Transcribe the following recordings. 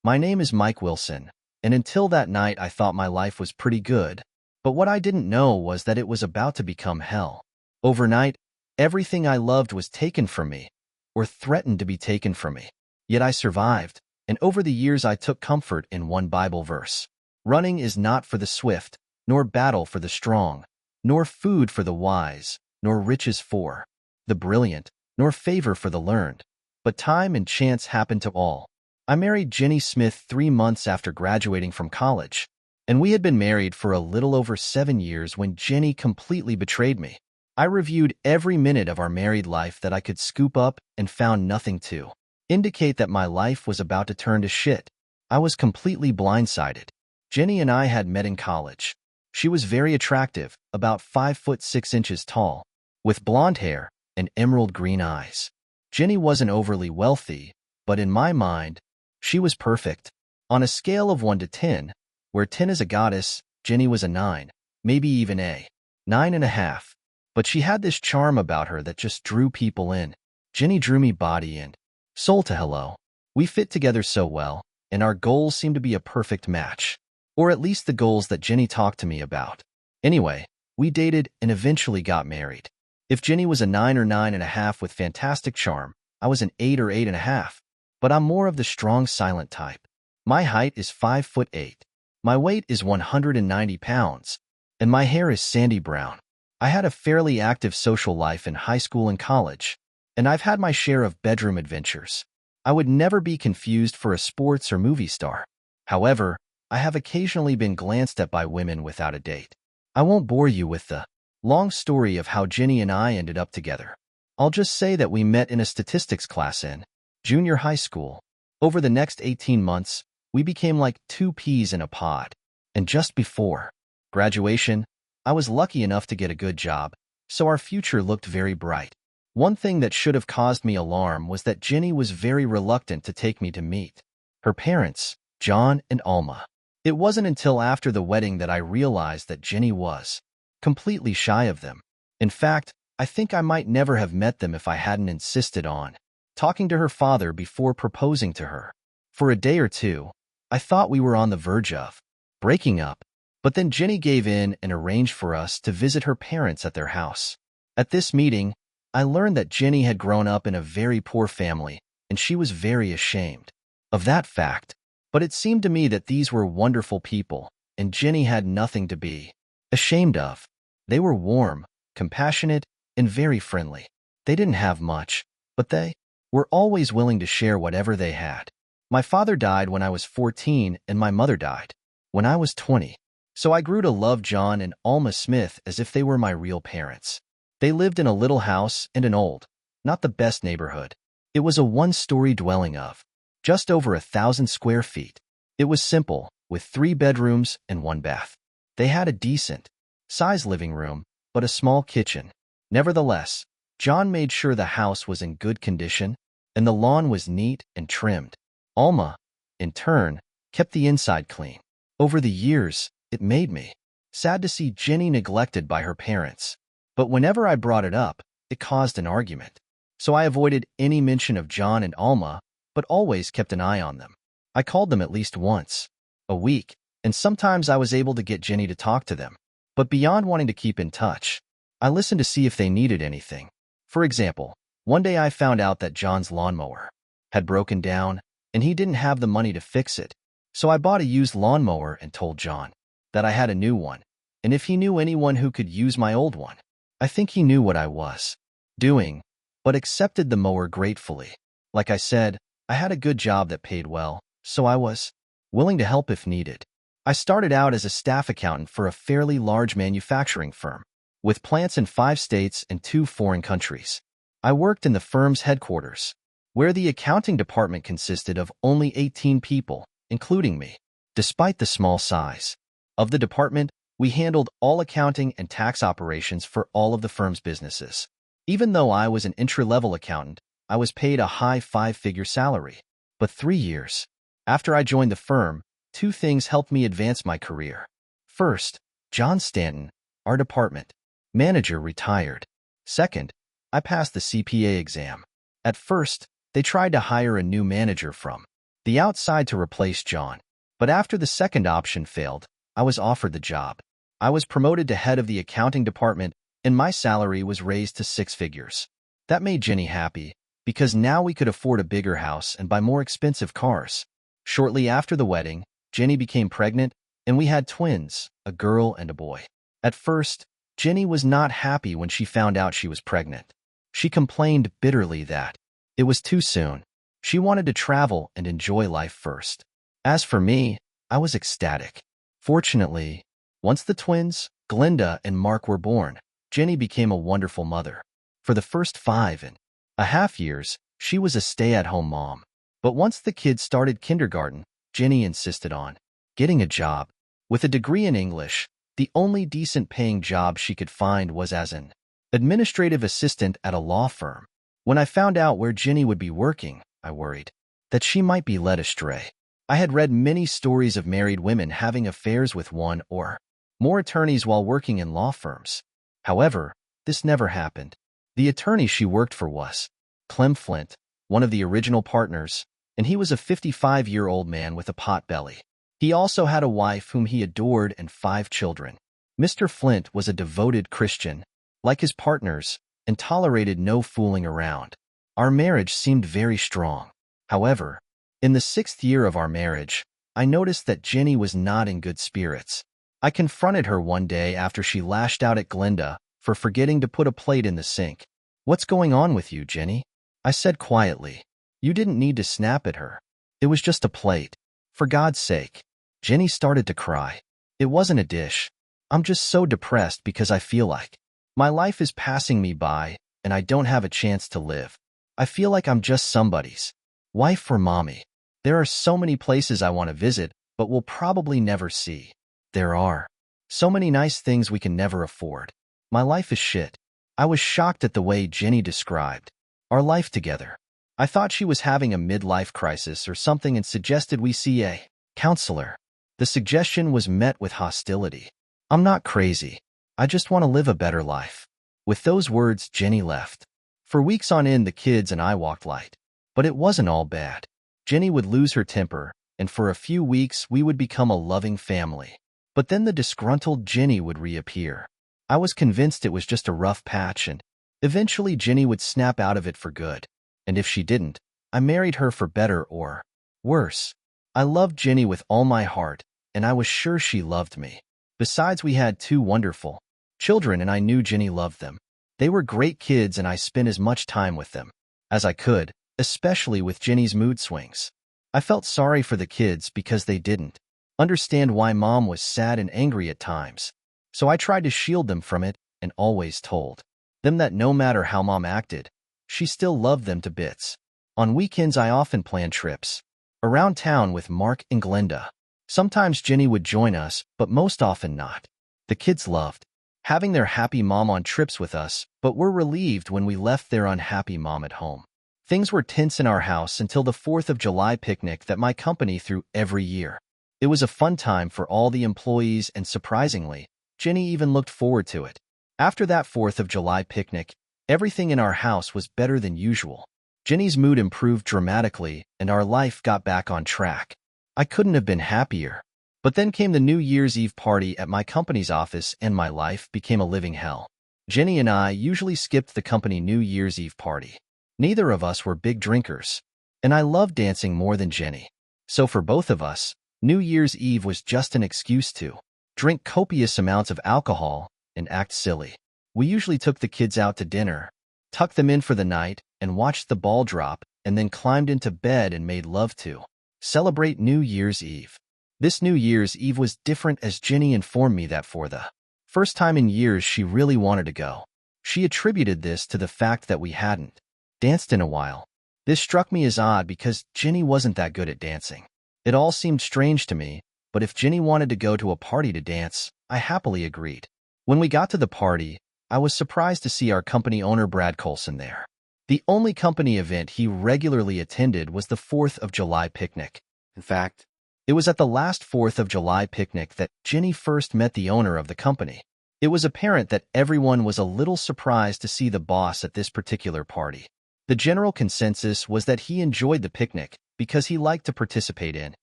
My name is Mike Wilson, and until that night I thought my life was pretty good, but what I didn't know was that it was about to become hell. Overnight, everything I loved was taken from me, or threatened to be taken from me. Yet I survived, and over the years I took comfort in one Bible verse. Running is not for the swift, nor battle for the strong, nor food for the wise, nor riches for the brilliant, nor favor for the learned, but time and chance happen to all. I married Jenny Smith 3 months after graduating from college, and we had been married for a little over 7 years when Jenny completely betrayed me. I reviewed every minute of our married life that I could scoop up and found nothing to indicate that my life was about to turn to shit. I was completely blindsided. Jenny and I had met in college. She was very attractive, about 5'6" tall, with blonde hair and emerald green eyes. Jenny wasn't overly wealthy, but in my mind, she was perfect. On a scale of 1 to 10, where 10 is a goddess, Jenny was a 9, maybe even a 9.5. But she had this charm about her that just drew people in. Jenny drew me body and soul to hello. We fit together so well, and our goals seemed to be a perfect match. Or at least the goals that Jenny talked to me about. Anyway, we dated and eventually got married. If Jenny was a 9 or 9.5 with fantastic charm, I was an 8 or 8.5. But I'm more of the strong, silent type. My height is 5'8". My weight is 190 pounds, and my hair is sandy brown. I had a fairly active social life in high school and college, and I've had my share of bedroom adventures. I would never be confused for a sports or movie star. However, I have occasionally been glanced at by women without a date. I won't bore you with the long story of how Jenny and I ended up together. I'll just say that we met in a statistics class in junior high school. Over the next 18 months, we became like 2 peas in a pod. And just before graduation, I was lucky enough to get a good job, so our future looked very bright. One thing that should have caused me alarm was that Jenny was very reluctant to take me to meet her parents, John and Alma. It wasn't until after the wedding that I realized that Jenny was completely shy of them. In fact, I think I might never have met them if I hadn't insisted on talking to her father before proposing to her. For a day or two, I thought we were on the verge of breaking up, but then Jenny gave in and arranged for us to visit her parents at their house. At this meeting, I learned that Jenny had grown up in a very poor family, and she was very ashamed of that fact. But it seemed to me that these were wonderful people, and Jenny had nothing to be ashamed of. They were warm, compassionate, and very friendly. They didn't have much, but they were always willing to share whatever they had. My father died when I was 14, and my mother died when I was 20. So I grew to love John and Alma Smith as if they were my real parents. They lived in a little house in an old, not the best neighborhood. It was a 1-story dwelling of just over 1,000 square feet. It was simple, with 3 bedrooms and 1 bath. They had a decent-sized living room, but a small kitchen. Nevertheless, John made sure the house was in good condition, and the lawn was neat and trimmed. Alma, in turn, kept the inside clean. Over the years, it made me sad to see Jenny neglected by her parents. But whenever I brought it up, it caused an argument. So I avoided any mention of John and Alma, but always kept an eye on them. I called them at least once a week, and sometimes I was able to get Jenny to talk to them. But beyond wanting to keep in touch, I listened to see if they needed anything. For example, one day I found out that John's lawnmower had broken down, and he didn't have the money to fix it. So I bought a used lawnmower and told John that I had a new one, and if he knew anyone who could use my old one. I think he knew what I was doing, but accepted the mower gratefully. Like I said, I had a good job that paid well, so I was willing to help if needed. I started out as a staff accountant for a fairly large manufacturing firm, with plants in 5 states and 2 foreign countries. I worked in the firm's headquarters, where the accounting department consisted of only 18 people, including me. Despite the small size of the department, we handled all accounting and tax operations for all of the firm's businesses. Even though I was an entry-level accountant, I was paid a high 5-figure salary. But 3 years after I joined the firm, 2 things helped me advance my career. First, John Stanton, our department manager, retired. Second, I passed the CPA exam. At first, they tried to hire a new manager from the outside to replace John. But after the second option failed, I was offered the job. I was promoted to head of the accounting department, and my salary was raised to 6 figures. That made Jenny happy, because now we could afford a bigger house and buy more expensive cars. Shortly after the wedding, Jenny became pregnant, and we had twins, a girl and a boy. At first, Jenny was not happy when she found out she was pregnant. She complained bitterly that it was too soon. She wanted to travel and enjoy life first. As for me, I was ecstatic. Fortunately, once the twins, Glinda and Mark, were born, Jenny became a wonderful mother. For the first 5.5 years, she was a stay-at-home mom. But once the kids started kindergarten, Jenny insisted on getting a job. With a degree in English, the only decent-paying job she could find was as an administrative assistant at a law firm. When I found out where Jenny would be working, I worried that she might be led astray. I had read many stories of married women having affairs with one or more attorneys while working in law firms. However, this never happened. The attorney she worked for was Clem Flint, one of the original partners, and he was a 55-year-old man with a pot belly. He also had a wife whom he adored and 5 children. Mr. Flint was a devoted Christian, like his partners, and tolerated no fooling around. Our marriage seemed very strong. However, in the 6th year of our marriage, I noticed that Jenny was not in good spirits. I confronted her one day after she lashed out at Glinda for forgetting to put a plate in the sink. "What's going on with you, Jenny?" I said quietly. "You didn't need to snap at her. It was just a plate. For God's sake." Jenny started to cry. "It wasn't a dish. I'm just so depressed because I feel like my life is passing me by and I don't have a chance to live. I feel like I'm just somebody's wife or mommy. There are so many places I want to visit, but we'll probably never see. There are so many nice things we can never afford. My life is shit." I was shocked at the way Jenny described our life together. I thought she was having a midlife crisis or something and suggested we see a counselor. The suggestion was met with hostility. "I'm not crazy. I just want to live a better life." With those words, Jenny left. For weeks on end, the kids and I walked light. But it wasn't all bad. Jenny would lose her temper, and for a few weeks we would become a loving family. But then the disgruntled Jenny would reappear. I was convinced it was just a rough patch, and eventually Jenny would snap out of it for good. And if she didn't, I married her for better or worse. I loved Jenny with all my heart, and I was sure she loved me. Besides, we had 2 wonderful children, and I knew Jenny loved them. They were great kids, and I spent as much time with them as I could, especially with Jenny's mood swings. I felt sorry for the kids because they didn't understand why Mom was sad and angry at times. So I tried to shield them from it and always told them that no matter how Mom acted, she still loved them to bits. On weekends, I often planned trips around town with Mark and Glinda. Sometimes Jenny would join us, but most often not. The kids loved having their happy mom on trips with us, but were relieved when we left their unhappy mom at home. Things were tense in our house until the 4th of July picnic that my company threw every year. It was a fun time for all the employees, and surprisingly, Jenny even looked forward to it. After that 4th of July picnic, everything in our house was better than usual. Jenny's mood improved dramatically, and our life got back on track. I couldn't have been happier. But then came the New Year's Eve party at my company's office, and my life became a living hell. Jenny and I usually skipped the company New Year's Eve party. Neither of us were big drinkers, and I loved dancing more than Jenny. So for both of us, New Year's Eve was just an excuse to drink copious amounts of alcohol and act silly. We usually took the kids out to dinner, tucked them in for the night, and watched the ball drop, and then climbed into bed and made love to celebrate New Year's Eve. This New Year's Eve was different, as Jenny informed me that for the first time in years she really wanted to go. She attributed this to the fact that we hadn't danced in a while. This struck me as odd because Jenny wasn't that good at dancing. It all seemed strange to me, but if Jenny wanted to go to a party to dance, I happily agreed. When we got to the party, I was surprised to see our company owner Brad Colson there. The only company event he regularly attended was the 4th of July picnic. In fact, it was at the last 4th of July picnic that Jenny first met the owner of the company. It was apparent that everyone was a little surprised to see the boss at this particular party. The general consensus was that he enjoyed the picnic because he liked to participate in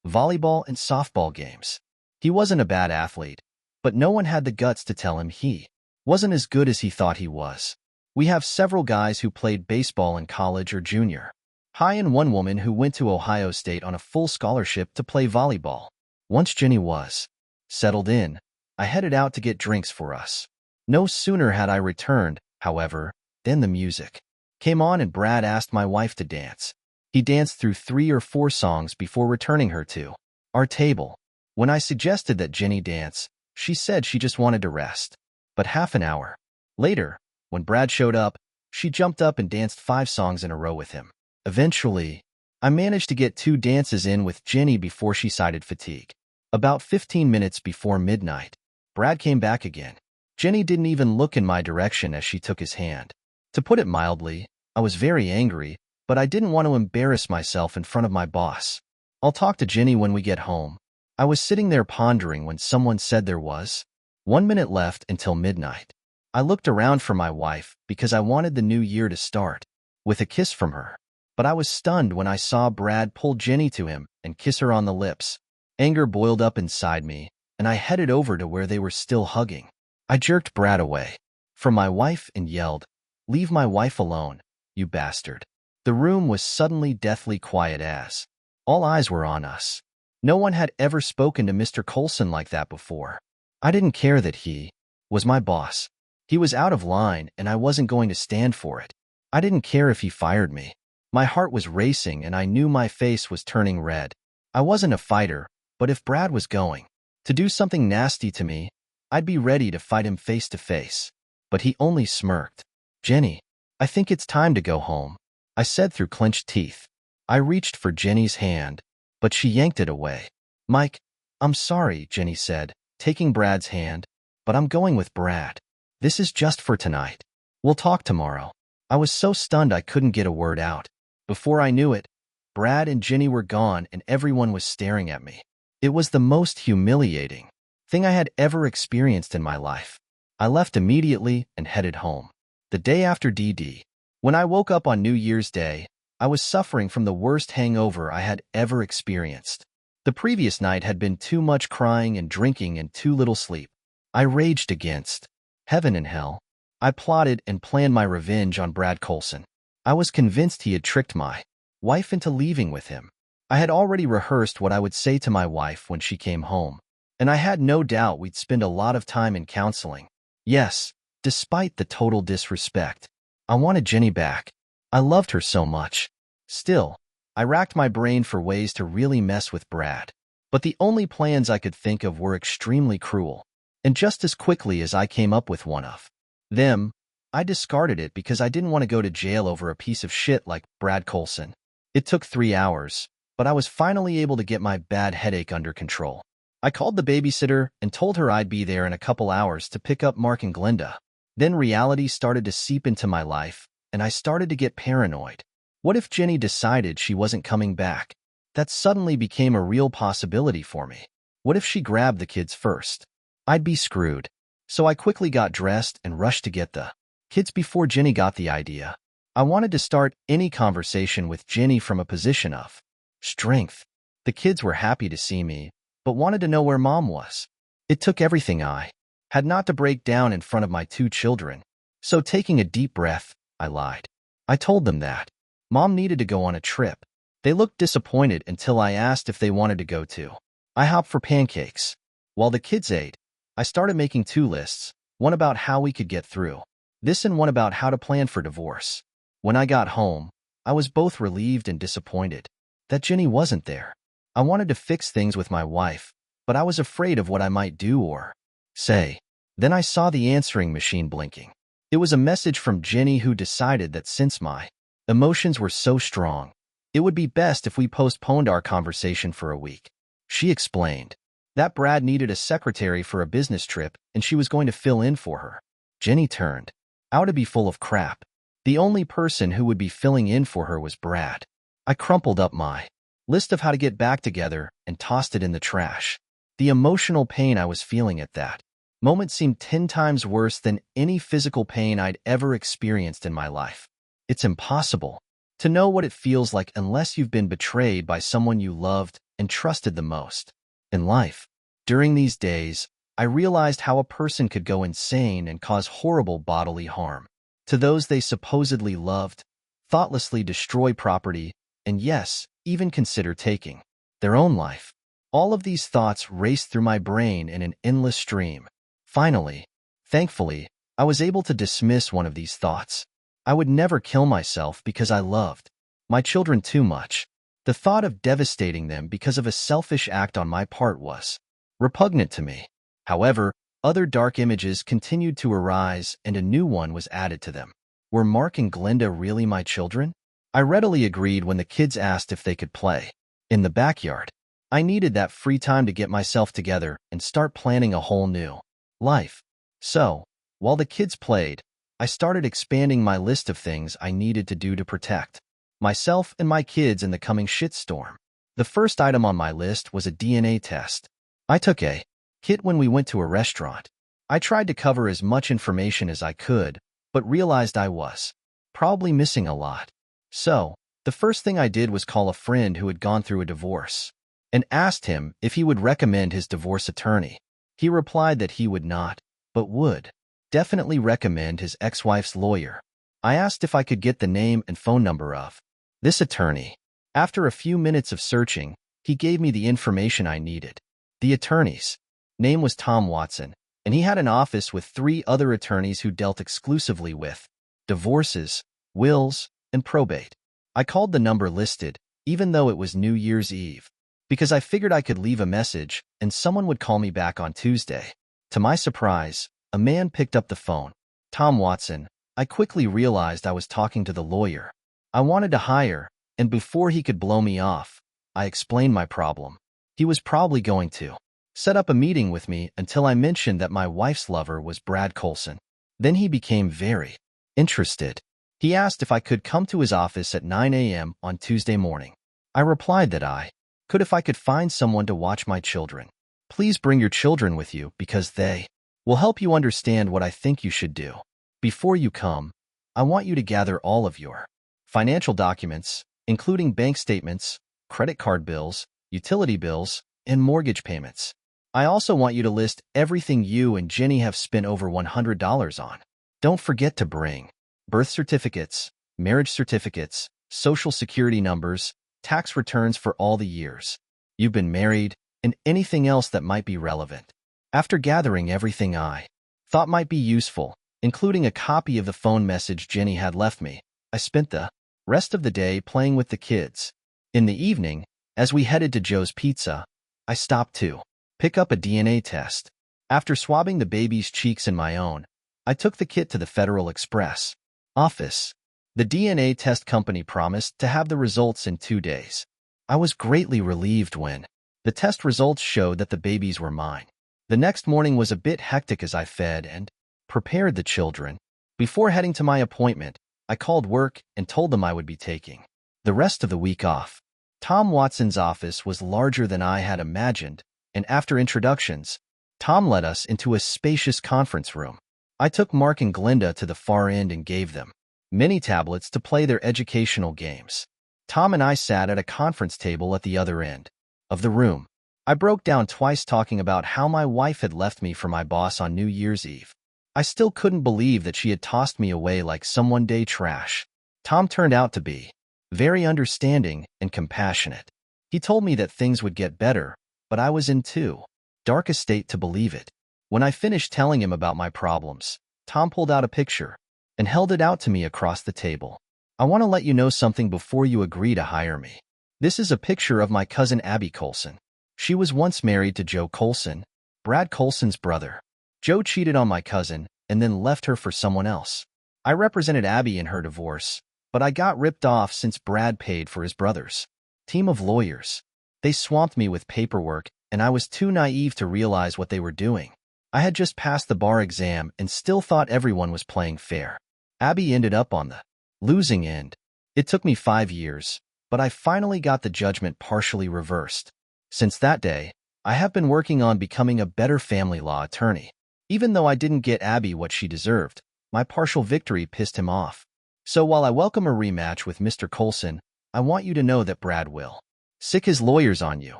volleyball and softball games. He wasn't a bad athlete, but no one had the guts to tell him he wasn't as good as he thought he was. We have several guys who played baseball in college or junior high and one woman who went to Ohio State on a full scholarship to play volleyball. Once Jenny was settled in, I headed out to get drinks for us. No sooner had I returned, however, than the music came on and Brad asked my wife to dance. He danced through 3 or 4 songs before returning her to our table. When I suggested that Jenny dance, she said she just wanted to rest. But half an hour later, when Brad showed up, she jumped up and danced 5 songs in a row with him. Eventually, I managed to get 2 dances in with Jenny before she cited fatigue. About 15 minutes before midnight, Brad came back again. Jenny didn't even look in my direction as she took his hand. To put it mildly, I was very angry, but I didn't want to embarrass myself in front of my boss. I'll talk to Jenny when we get home. I was sitting there pondering when someone said there was 1 minute left until midnight. I looked around for my wife because I wanted the new year to start with a kiss from her. But I was stunned when I saw Brad pull Jenny to him and kiss her on the lips. Anger boiled up inside me, and I headed over to where they were still hugging. I jerked Brad away from my wife and yelled, "Leave my wife alone, you bastard." The room was suddenly deathly quiet as all eyes were on us. No one had ever spoken to Mr. Coulson like that before. I didn't care that he was my boss. He was out of line, and I wasn't going to stand for it. I didn't care if he fired me. My heart was racing, and I knew my face was turning red. I wasn't a fighter, but if Brad was going to do something nasty to me, I'd be ready to fight him face to face. But he only smirked. "Jenny, I think it's time to go home," I said through clenched teeth. I reached for Jenny's hand, but she yanked it away. "Mike, I'm sorry," Jenny said, taking Brad's hand, "but I'm going with Brad. This is just for tonight. We'll talk tomorrow." I was so stunned I couldn't get a word out. Before I knew it, Brad and Jenny were gone and everyone was staring at me. It was the most humiliating thing I had ever experienced in my life. I left immediately and headed home. The day after DD, when I woke up on New Year's Day, I was suffering from the worst hangover I had ever experienced. The previous night had been too much crying and drinking and too little sleep. I raged against heaven and hell. I plotted and planned my revenge on Brad Coulson. I was convinced he had tricked my wife into leaving with him. I had already rehearsed what I would say to my wife when she came home, and I had no doubt we'd spend a lot of time in counseling. Yes, despite the total disrespect, I wanted Jenny back. I loved her so much. Still, I racked my brain for ways to really mess with Brad. But the only plans I could think of were extremely cruel. And just as quickly as I came up with one of them, I discarded it because I didn't want to go to jail over a piece of shit like Brad Coulson. It took 3 hours, but I was finally able to get my bad headache under control. I called the babysitter and told her I'd be there in a couple hours to pick up Mark and Glenda. Then reality started to seep into my life, and I started to get paranoid. What if Jenny decided she wasn't coming back? That suddenly became a real possibility for me. What if she grabbed the kids first? I'd be screwed. So I quickly got dressed and rushed to get the kids before Jenny got the idea. I wanted to start any conversation with Jenny from a position of strength. The kids were happy to see me, but wanted to know where Mom was. It took everything I had not to break down in front of my 2 children. So taking a deep breath, I lied. I told them that Mom needed to go on a trip. They looked disappointed until I asked if they wanted to go too. I hopped for pancakes. While the kids ate, I started making 2 lists, one about how we could get through this and one about how to plan for divorce. When I got home, I was both relieved and disappointed that Jenny wasn't there. I wanted to fix things with my wife, but I was afraid of what I might do or say. Then I saw the answering machine blinking. It was a message from Jenny, who decided that since my emotions were so strong, it would be best if we postponed our conversation for a week. She explained that Brad needed a secretary for a business trip and she was going to fill in for her. Jenny turned out to be full of crap. The only person who would be filling in for her was Brad. I crumpled up my list of how to get back together and tossed it in the trash. The emotional pain I was feeling at that moment seemed 10 times worse than any physical pain I'd ever experienced in my life. It's impossible To know what it feels like unless you've been betrayed by someone you loved and trusted the most in life. During these days, I realized how a person could go insane and cause horrible bodily harm to those they supposedly loved, thoughtlessly destroy property, and yes, even consider taking their own life. All of these thoughts raced through my brain in an endless stream. Finally, thankfully, I was able to dismiss one of these thoughts. I would never kill myself because I loved my children too much. The thought of devastating them because of a selfish act on my part was repugnant to me. However, other dark images continued to arise and a new one was added to them. Were Mark and Glinda really my children? I readily agreed when the kids asked if they could play in the backyard. I needed that free time to get myself together and start planning a whole new life. So, while the kids played, I started expanding my list of things I needed to do to protect myself and my kids in the coming shitstorm. The first item on my list was a DNA test. I took a kit when we went to a restaurant. I tried to cover as much information as I could, but realized I was probably missing a lot. So, the first thing I did was call a friend who had gone through a divorce and asked him if he would recommend his divorce attorney. He replied that he would not, but would definitely recommend his ex-wife's lawyer. I asked if I could get the name and phone number of this attorney. After a few minutes of searching, he gave me the information I needed. The attorney's name was Tom Watson, and he had an office with 3 other attorneys who dealt exclusively with divorces, wills, and probate. I called the number listed, even though it was New Year's Eve, because I figured I could leave a message and someone would call me back on Tuesday. To my surprise, a man picked up the phone. Tom Watson. I quickly realized I was talking to the lawyer I wanted to hire, and before he could blow me off, I explained my problem. He was probably going to set up a meeting with me until I mentioned that my wife's lover was Brad Colson. Then he became very interested. He asked if I could come to his office at 9 a.m. on Tuesday morning. I replied that I could if I could find someone to watch my children. Please bring your children with you because they will help you understand what I think you should do. Before you come, I want you to gather all of your financial documents, including bank statements, credit card bills, utility bills, and mortgage payments. I also want you to list everything you and Jenny have spent over $100 on. Don't forget to bring birth certificates, marriage certificates, social security numbers, tax returns for all the years you've been married, and anything else that might be relevant. After gathering everything I thought might be useful, including a copy of the phone message Jenny had left me, I spent the rest of the day playing with the kids. In the evening, as we headed to Joe's Pizza, I stopped to pick up a DNA test. After swabbing the baby's cheeks and my own, I took the kit to the Federal Express office. The DNA test company promised to have the results in 2 days. I was greatly relieved when the test results showed that the babies were mine. The next morning was a bit hectic as I fed and prepared the children. Before heading to my appointment, I called work and told them I would be taking the rest of the week off. Tom Watson's office was larger than I had imagined, and after introductions, Tom led us into a spacious conference room. I took Mark and Glinda to the far end and gave them mini tablets to play their educational games. Tom and I sat at a conference table at the other end of the room. I broke down twice talking about how my wife had left me for my boss on New Year's Eve. I still couldn't believe that she had tossed me away like some one-day trash. Tom turned out to be very understanding and compassionate. He told me that things would get better, but I was in too dark a state to believe it. When I finished telling him about my problems, Tom pulled out a picture and held it out to me across the table. I want to let you know something before you agree to hire me. This is a picture of my cousin Abby Colson. She was once married to Joe Colson, Brad Colson's brother. Joe cheated on my cousin and then left her for someone else. I represented Abby in her divorce, but I got ripped off since Brad paid for his brother's team of lawyers. They swamped me with paperwork, and I was too naive to realize what they were doing. I had just passed the bar exam and still thought everyone was playing fair. Abby ended up on the losing end. It took me 5 years, but I finally got the judgment partially reversed. Since that day, I have been working on becoming a better family law attorney. Even though I didn't get Abby what she deserved, my partial victory pissed him off. So while I welcome a rematch with Mr. Coulson, I want you to know that Brad will sick his lawyers on you,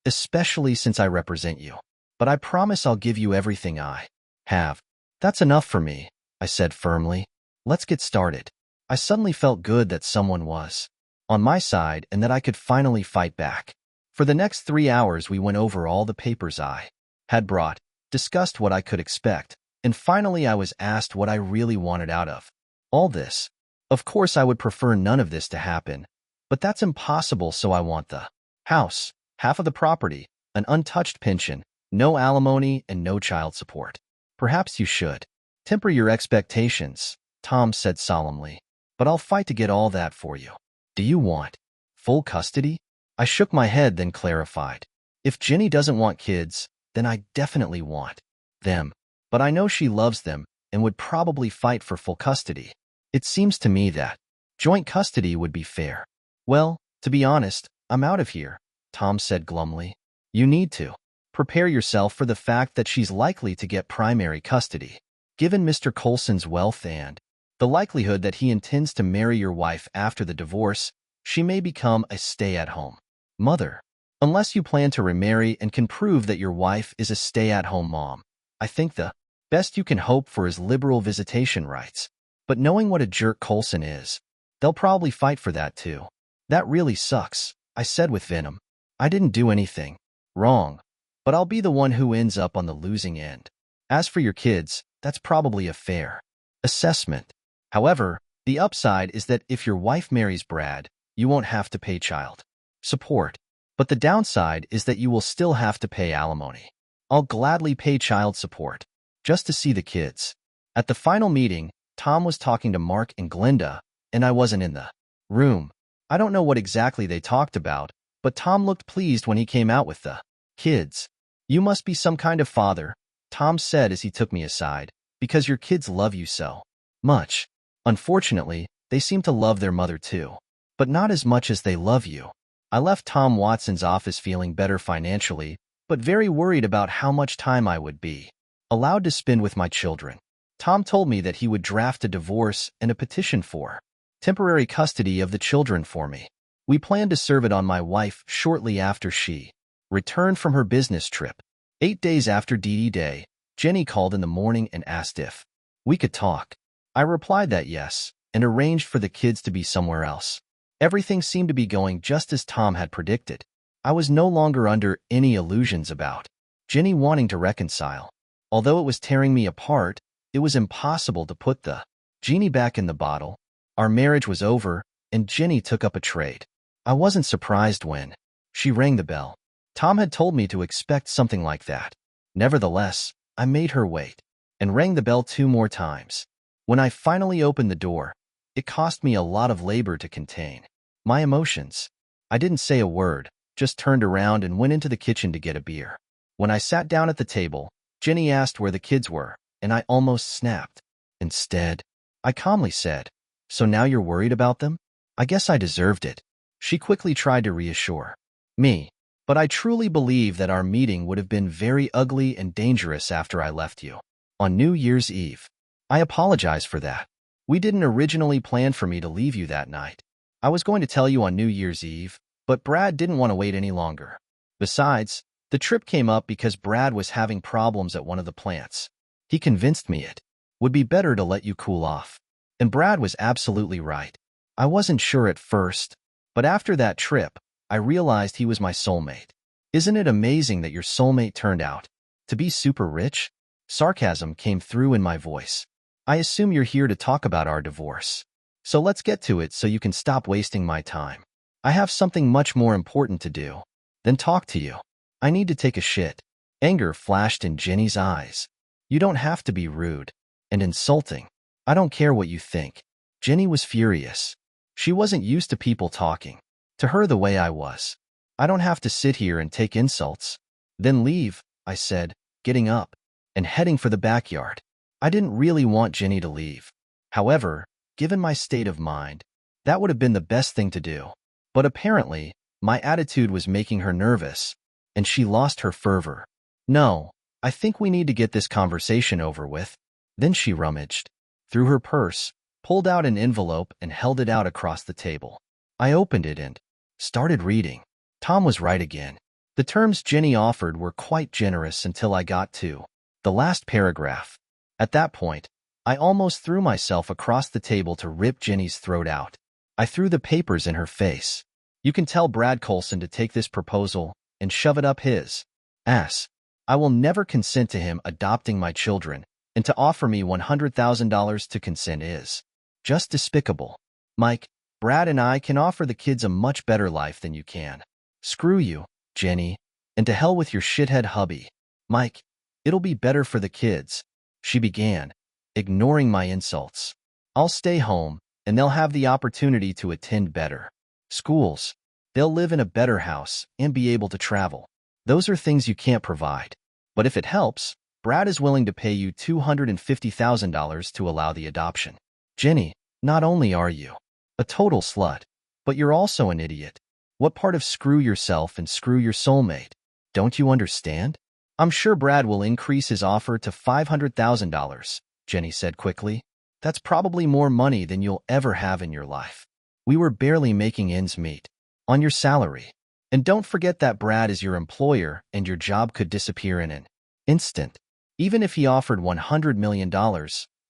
especially since I represent you. But I promise I'll give you everything I have. That's enough for me, I said firmly. Let's get started. I suddenly felt good that someone was on my side and that I could finally fight back. For the next 3 hours, we went over all the papers I had brought, discussed what I could expect, and finally I was asked what I really wanted out of all this. Of course, I would prefer none of this to happen, but that's impossible, so I want the house, half of the property, an untouched pension, no alimony, and no child support. Perhaps you should temper your expectations, Tom said solemnly, but I'll fight to get all that for you. Do you want full custody? I shook my head, then clarified. If Jenny doesn't want kids, then I definitely want them. But I know she loves them and would probably fight for full custody. It seems to me that joint custody would be fair. Well, to be honest, I'm out of here, Tom said glumly. You need to prepare yourself for the fact that she's likely to get primary custody. Given Mr. Coulson's wealth and the likelihood that he intends to marry your wife after the divorce, she may become a stay-at-home mother. Unless you plan to remarry and can prove that your wife is a stay-at-home mom, I think the best you can hope for is liberal visitation rights. But knowing what a jerk Coulson is, they'll probably fight for that too. That really sucks, I said with venom. I didn't do anything wrong, but I'll be the one who ends up on the losing end. As for your kids, that's probably a fair assessment. However, the upside is that if your wife marries Brad, you won't have to pay child support. But the downside is that you will still have to pay alimony. I'll gladly pay child support, just to see the kids. At the final meeting, Tom was talking to Mark and Glenda, and I wasn't in the room. I don't know what exactly they talked about, but Tom looked pleased when he came out with the kids. You must be some kind of father, Tom said as he took me aside, because your kids love you so much. Unfortunately, they seem to love their mother too, but not as much as they love you. I left Tom Watson's office feeling better financially, but very worried about how much time I would be allowed to spend with my children. Tom told me that he would draft a divorce and a petition for temporary custody of the children for me. We planned to serve it on my wife shortly after she returned from her business trip. 8 days after DD Day, Jenny called in the morning and asked if we could talk. I replied that yes, and arranged for the kids to be somewhere else. Everything seemed to be going just as Tom had predicted. I was no longer under any illusions about Jenny wanting to reconcile. Although it was tearing me apart, it was impossible to put the genie back in the bottle. Our marriage was over, and Jenny took up a trade. I wasn't surprised when she rang the bell. Tom had told me to expect something like that. Nevertheless, I made her wait and rang the bell 2 more times. When I finally opened the door, it cost me a lot of labor to contain my emotions. I didn't say a word, just turned around and went into the kitchen to get a beer. When I sat down at the table, Jenny asked where the kids were, and I almost snapped. Instead, I calmly said, "So now you're worried about them? I guess I deserved it." She quickly tried to reassure me, but I truly believe that our meeting would have been very ugly and dangerous after I left you on New Year's Eve. I apologize for that. We didn't originally plan for me to leave you that night. I was going to tell you on New Year's Eve, but Brad didn't want to wait any longer. Besides, the trip came up because Brad was having problems at one of the plants. He convinced me it would be better to let you cool off. And Brad was absolutely right. I wasn't sure at first, but after that trip, I realized he was my soulmate. Isn't it amazing that your soulmate turned out to be super rich? Sarcasm came through in my voice. I assume you're here to talk about our divorce. So let's get to it so you can stop wasting my time. I have something much more important to do than talk to you. I need to take a shit. Anger flashed in Jenny's eyes. You don't have to be rude and insulting. I don't care what you think. Jenny was furious. She wasn't used to people talking to her the way I was. I don't have to sit here and take insults. Then leave, I said, getting up and heading for the backyard. I didn't really want Jenny to leave. However, given my state of mind, that would have been the best thing to do. But apparently, my attitude was making her nervous, and she lost her fervor. No, I think we need to get this conversation over with. Then she rummaged through her purse, pulled out an envelope and held it out across the table. I opened it and started reading. Tom was right again. The terms Jenny offered were quite generous until I got to the last paragraph. At that point, I almost threw myself across the table to rip Jenny's throat out. I threw the papers in her face. You can tell Brad Colson to take this proposal and shove it up his ass. I will never consent to him adopting my children, and to offer me $100,000 to consent is just despicable. Mike, Brad and I can offer the kids a much better life than you can. Screw you, Jenny, and to hell with your shithead hubby. Mike, it'll be better for the kids, she began, ignoring my insults. I'll stay home, and they'll have the opportunity to attend better schools. They'll live in a better house and be able to travel. Those are things you can't provide. But if it helps, Brad is willing to pay you $250,000 to allow the adoption. Jenny, not only are you a total slut, but you're also an idiot. What part of screw yourself and screw your soulmate? Don't you understand? I'm sure Brad will increase his offer to $500,000, Jenny said quickly. That's probably more money than you'll ever have in your life. We were barely making ends meet on your salary. And don't forget that Brad is your employer and your job could disappear in an instant. Even if he offered $100 million,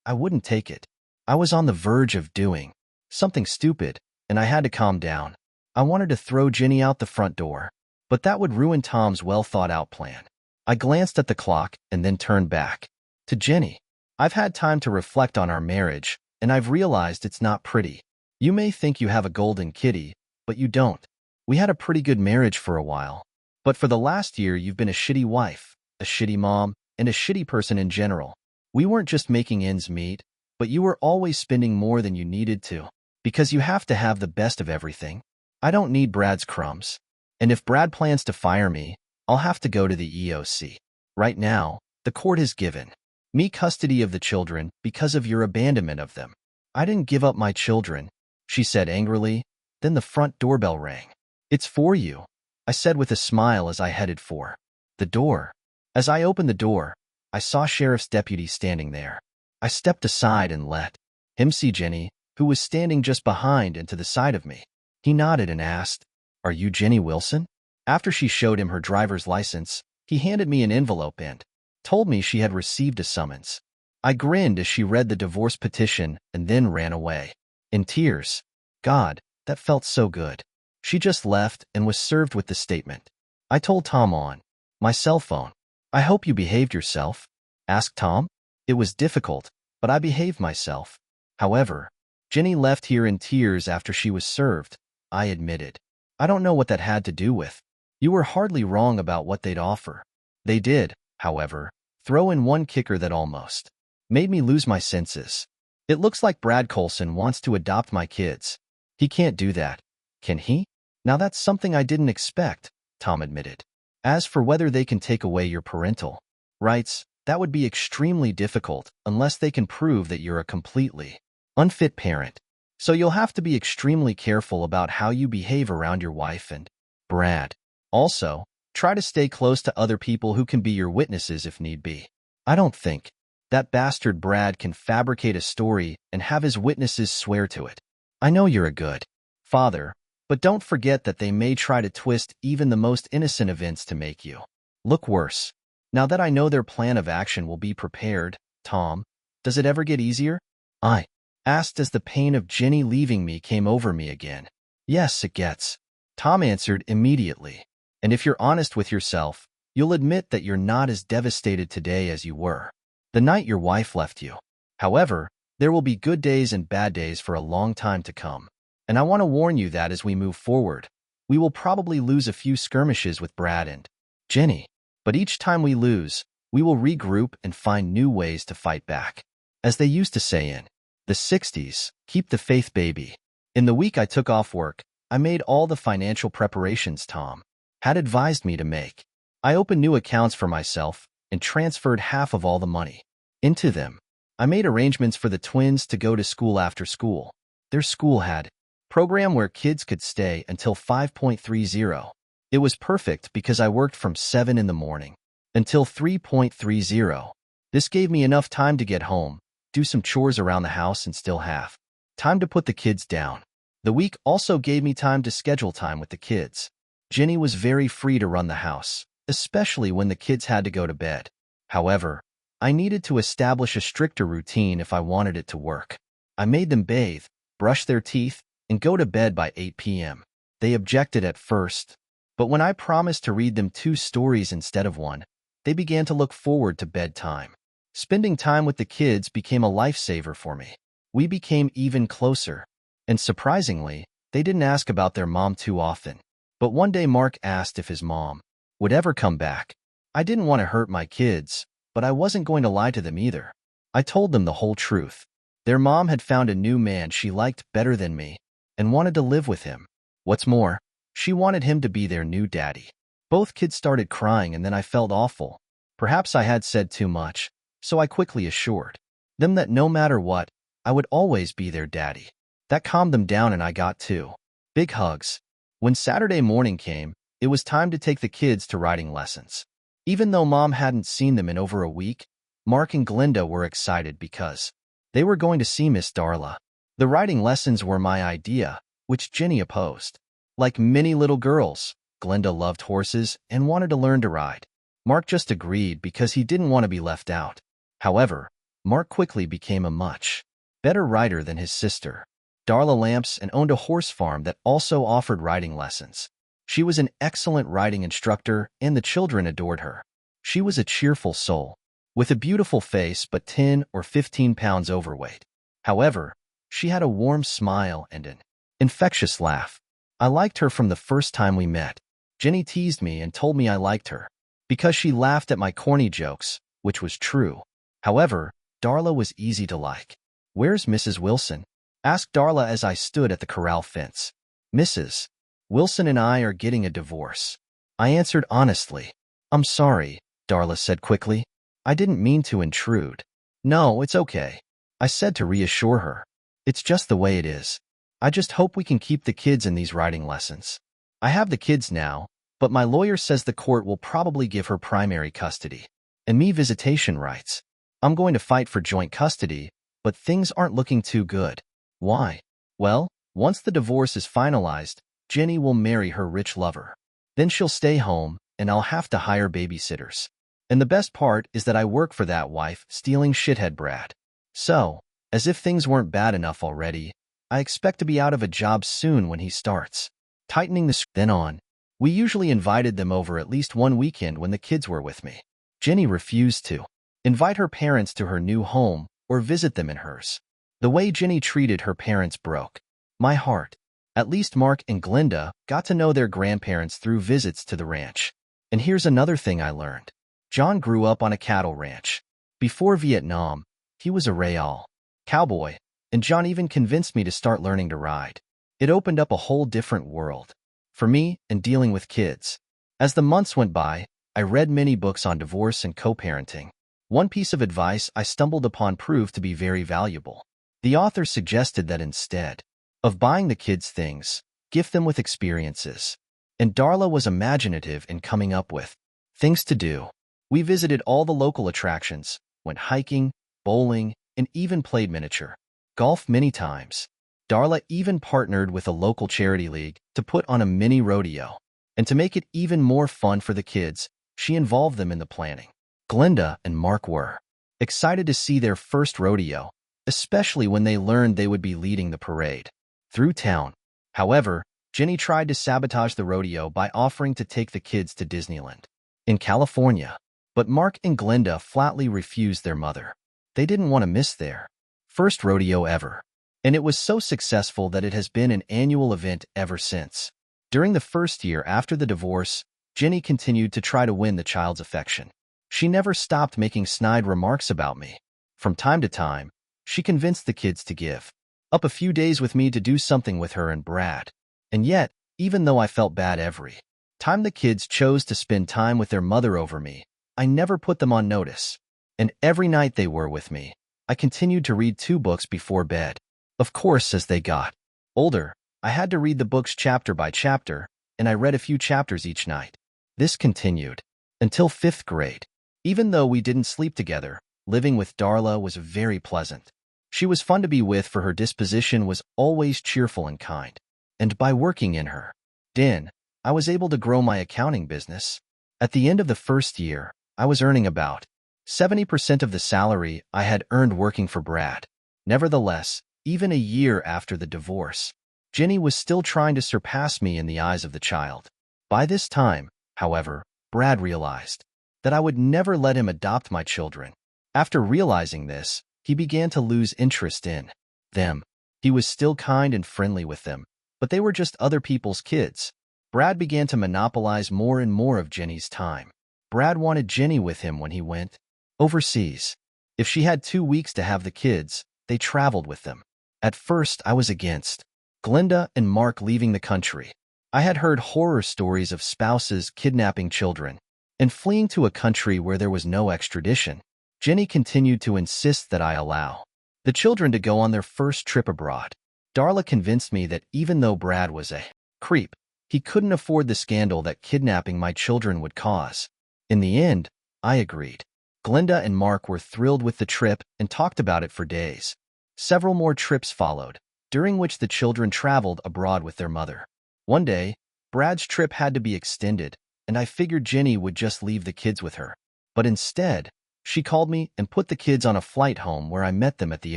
I wouldn't take it. I was on the verge of doing something stupid, and I had to calm down. I wanted to throw Jenny out the front door, but that would ruin Tom's well-thought-out plan. I glanced at the clock and then turned back to Jenny. I've had time to reflect on our marriage, and I've realized it's not pretty. You may think you have a golden kitty, but you don't. We had a pretty good marriage for a while, but for the last year you've been a shitty wife, a shitty mom, and a shitty person in general. We weren't just making ends meet, but you were always spending more than you needed to, because you have to have the best of everything. I don't need Brad's crumbs. And if Brad plans to fire me, I'll have to go to the EOC. Right now, the court has given me custody of the children because of your abandonment of them. I didn't give up my children, she said angrily. Then the front doorbell rang. It's for you, I said with a smile as I headed for the door. As I opened the door, I saw Sheriff's deputy standing there. I stepped aside and let him see Jenny, who was standing just behind and to the side of me. He nodded and asked, "Are you Jenny Wilson?" After she showed him her driver's license, he handed me an envelope and told me she had received a summons. I grinned as she read the divorce petition and then ran away, in tears. God, that felt so good. She just left and was served with the statement. I told Tom on my cell phone. "I hope you behaved yourself," asked Tom. It was difficult, but I behaved myself. However, Jenny left here in tears after she was served, I admitted. I don't know what that had to do with. You were hardly wrong about what they'd offer. They did, however, throw in one kicker that almost made me lose my senses. It looks like Brad Colson wants to adopt my kids. He can't do that, can he? Now that's something I didn't expect, Tom admitted. As for whether they can take away your parental rights, that would be extremely difficult unless they can prove that you're a completely unfit parent. So you'll have to be extremely careful about how you behave around your wife and Brad. Also, try to stay close to other people who can be your witnesses if need be. I don't think that bastard Brad can fabricate a story and have his witnesses swear to it. I know you're a good father, but don't forget that they may try to twist even the most innocent events to make you look worse. Now that I know their plan of action will be prepared, Tom, does it ever get easier? I asked as the pain of Jenny leaving me came over me again. Yes, it gets, Tom answered immediately. And if you're honest with yourself, you'll admit that you're not as devastated today as you were the night your wife left you. However, there will be good days and bad days for a long time to come. And I want to warn you that as we move forward, we will probably lose a few skirmishes with Brad and Jenny. But each time we lose, we will regroup and find new ways to fight back. As they used to say in the 60s, keep the faith, baby. In the week I took off work, I made all the financial preparations Tom had advised me to make. I opened new accounts for myself and transferred half of all the money into them. I made arrangements for the twins to go to school after school. Their school had a program where kids could stay until 5:30. It was perfect because I worked from 7 in the morning until 3:30. This gave me enough time to get home, do some chores around the house, and still have Time to put the kids down. The week also gave me time to schedule time with the kids. Jenny was very free to run the house, especially when the kids had to go to bed. However, I needed to establish a stricter routine if I wanted it to work. I made them bathe, brush their teeth, and go to bed by 8 p.m. They objected at first, but when I promised to read them 2 stories instead of 1, they began to look forward to bedtime. Spending time with the kids became a lifesaver for me. We became even closer, and surprisingly, they didn't ask about their mom too often. But one day Mark asked if his mom would ever come back. I didn't want to hurt my kids, but I wasn't going to lie to them either. I told them the whole truth. Their mom had found a new man she liked better than me and wanted to live with him. What's more, she wanted him to be their new daddy. Both kids started crying, and then I felt awful. Perhaps I had said too much, so I quickly assured them that no matter what, I would always be their daddy. That calmed them down, and I got 2 big hugs. When Saturday morning came, it was time to take the kids to riding lessons. Even though Mom hadn't seen them in over a week, Mark and Glinda were excited because they were going to see Miss Darla. The riding lessons were my idea, which Jenny opposed. Like many little girls, Glinda loved horses and wanted to learn to ride. Mark just agreed because he didn't want to be left out. However, Mark quickly became a much better rider than his sister, Darla Lamps, and owned a horse farm that also offered riding lessons. She was an excellent riding instructor, and the children adored her. She was a cheerful soul, with a beautiful face but 10 or 15 pounds overweight. However, she had a warm smile and an infectious laugh. I liked her from the first time we met. Jenny teased me and told me I liked her because she laughed at my corny jokes, which was true. However, Darla was easy to like. "Where's Mrs. Wilson?" asked Darla as I stood at the corral fence. "Mrs. Wilson and I are getting a divorce," I answered honestly. "I'm sorry," Darla said quickly. "I didn't mean to intrude." "No, it's okay," I said to reassure her. "It's just the way it is. I just hope we can keep the kids in these riding lessons. I have the kids now, but my lawyer says the court will probably give her primary custody and me visitation rights. I'm going to fight for joint custody, but things aren't looking too good." "Why?" "Well, once the divorce is finalized, Jenny will marry her rich lover. Then she'll stay home, and I'll have to hire babysitters. And the best part is that I work for that wife, stealing shithead Brad. So, as if things weren't bad enough already, I expect to be out of a job soon when he starts tightening the screw." Then on, we usually invited them over at least one weekend when the kids were with me. Jenny refused to invite her parents to her new home or visit them in hers. The way Jenny treated her parents broke my heart. At least Mark and Glinda got to know their grandparents through visits to the ranch. And here's another thing I learned. John grew up on a cattle ranch. Before Vietnam, he was a Rayal cowboy, and John even convinced me to start learning to ride. It opened up a whole different world for me and dealing with kids. As the months went by, I read many books on divorce and co-parenting. One piece of advice I stumbled upon proved to be very valuable. The author suggested that instead of buying the kids things, gift them with experiences. And Darla was imaginative in coming up with things to do. We visited all the local attractions, went hiking, bowling, and even played miniature golf many times. Darla even partnered with a local charity league to put on a mini rodeo. And to make it even more fun for the kids, she involved them in the planning. Glinda and Mark were excited to see their first rodeo, especially when they learned they would be leading the parade through town. However, Jenny tried to sabotage the rodeo by offering to take the kids to Disneyland in California. But Mark and Glinda flatly refused their mother. They didn't want to miss their first rodeo ever. And it was so successful that it has been an annual event ever since. During the first year after the divorce, Jenny continued to try to win the child's affection. She never stopped making snide remarks about me. From time to time, she convinced the kids to give up a few days with me to do something with her and Brad. And yet, even though I felt bad every time the kids chose to spend time with their mother over me, I never put them on notice. And every night they were with me, I continued to read 2 books before bed. Of course, as they got older, I had to read the books chapter by chapter, and I read a few chapters each night. This continued until 5th grade. Even though we didn't sleep together, living with Darla was very pleasant. She was fun to be with, for her disposition was always cheerful and kind. And by working in her den, I was able to grow my accounting business. At the end of the first year, I was earning about 70% of the salary I had earned working for Brad. Nevertheless, even a year after the divorce, Jenny was still trying to surpass me in the eyes of the child. By this time, however, Brad realized that I would never let him adopt my children. After realizing this, he began to lose interest in them. He was still kind and friendly with them, but they were just other people's kids. Brad began to monopolize more and more of Jenny's time. Brad wanted Jenny with him when he went overseas. If she had 2 weeks to have the kids, they traveled with them. At first, I was against Glenda and Mark leaving the country. I had heard horror stories of spouses kidnapping children and fleeing to a country where there was no extradition. Jenny continued to insist that I allow the children to go on their first trip abroad. Darla convinced me that even though Brad was a creep, he couldn't afford the scandal that kidnapping my children would cause. In the end, I agreed. Glenda and Mark were thrilled with the trip and talked about it for days. Several more trips followed, during which the children traveled abroad with their mother. One day, Brad's trip had to be extended, and I figured Jenny would just leave the kids with her. But instead, she called me and put the kids on a flight home, where I met them at the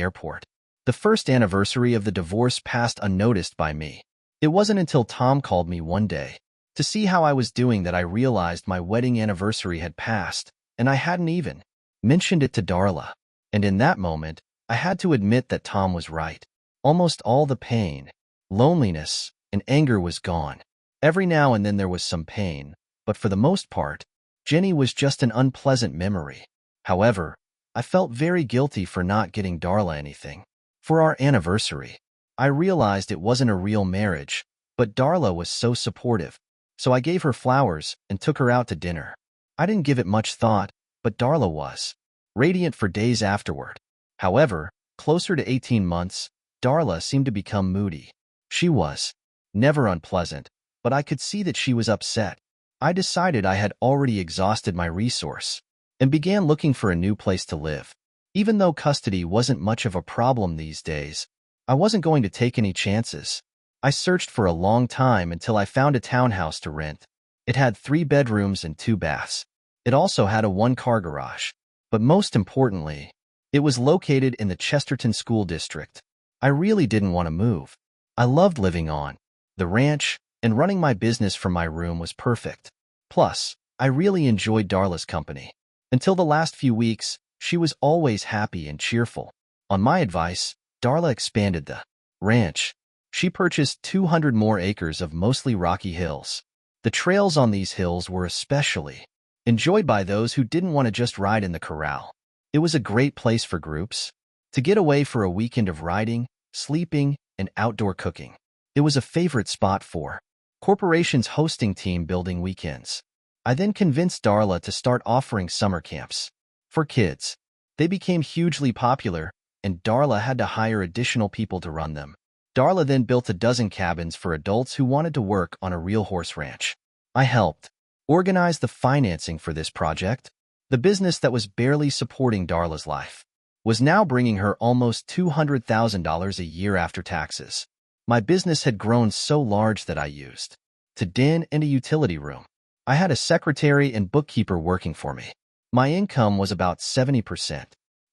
airport. The first anniversary of the divorce passed unnoticed by me. It wasn't until Tom called me one day to see how I was doing that I realized my wedding anniversary had passed, and I hadn't even mentioned it to Darla. And in that moment, I had to admit that Tom was right. Almost all the pain, loneliness, and anger was gone. Every now and then there was some pain, but for the most part, Jenny was just an unpleasant memory. However, I felt very guilty for not getting Darla anything for our anniversary. I realized it wasn't a real marriage, but Darla was so supportive, so I gave her flowers and took her out to dinner. I didn't give it much thought, but Darla was radiant for days afterward. However, closer to 18 months, Darla seemed to become moody. She was never unpleasant, but I could see that she was upset. I decided I had already exhausted my resource and began looking for a new place to live. Even though custody wasn't much of a problem these days, I wasn't going to take any chances. I searched for a long time until I found a townhouse to rent. It had 3 bedrooms and 2 baths. It also had a 1-car garage. But most importantly, it was located in the Chesterton School District. I really didn't want to move. I loved living on the ranch, and running my business from my room was perfect. Plus, I really enjoyed Darla's company. Until the last few weeks, she was always happy and cheerful. On my advice, Darla expanded the ranch. She purchased 200 more acres of mostly rocky hills. The trails on these hills were especially enjoyed by those who didn't want to just ride in the corral. It was a great place for groups to get away for a weekend of riding, sleeping, and outdoor cooking. It was a favorite spot for corporations hosting team building weekends. I then convinced Darla to start offering summer camps for kids. They became hugely popular, and Darla had to hire additional people to run them. Darla then built a dozen cabins for adults who wanted to work on a real horse ranch. I helped organize the financing for this project. The business that was barely supporting Darla's life was now bringing her almost $200,000 a year after taxes. My business had grown so large that I used a den and a utility room. I had a secretary and bookkeeper working for me. My income was about 70%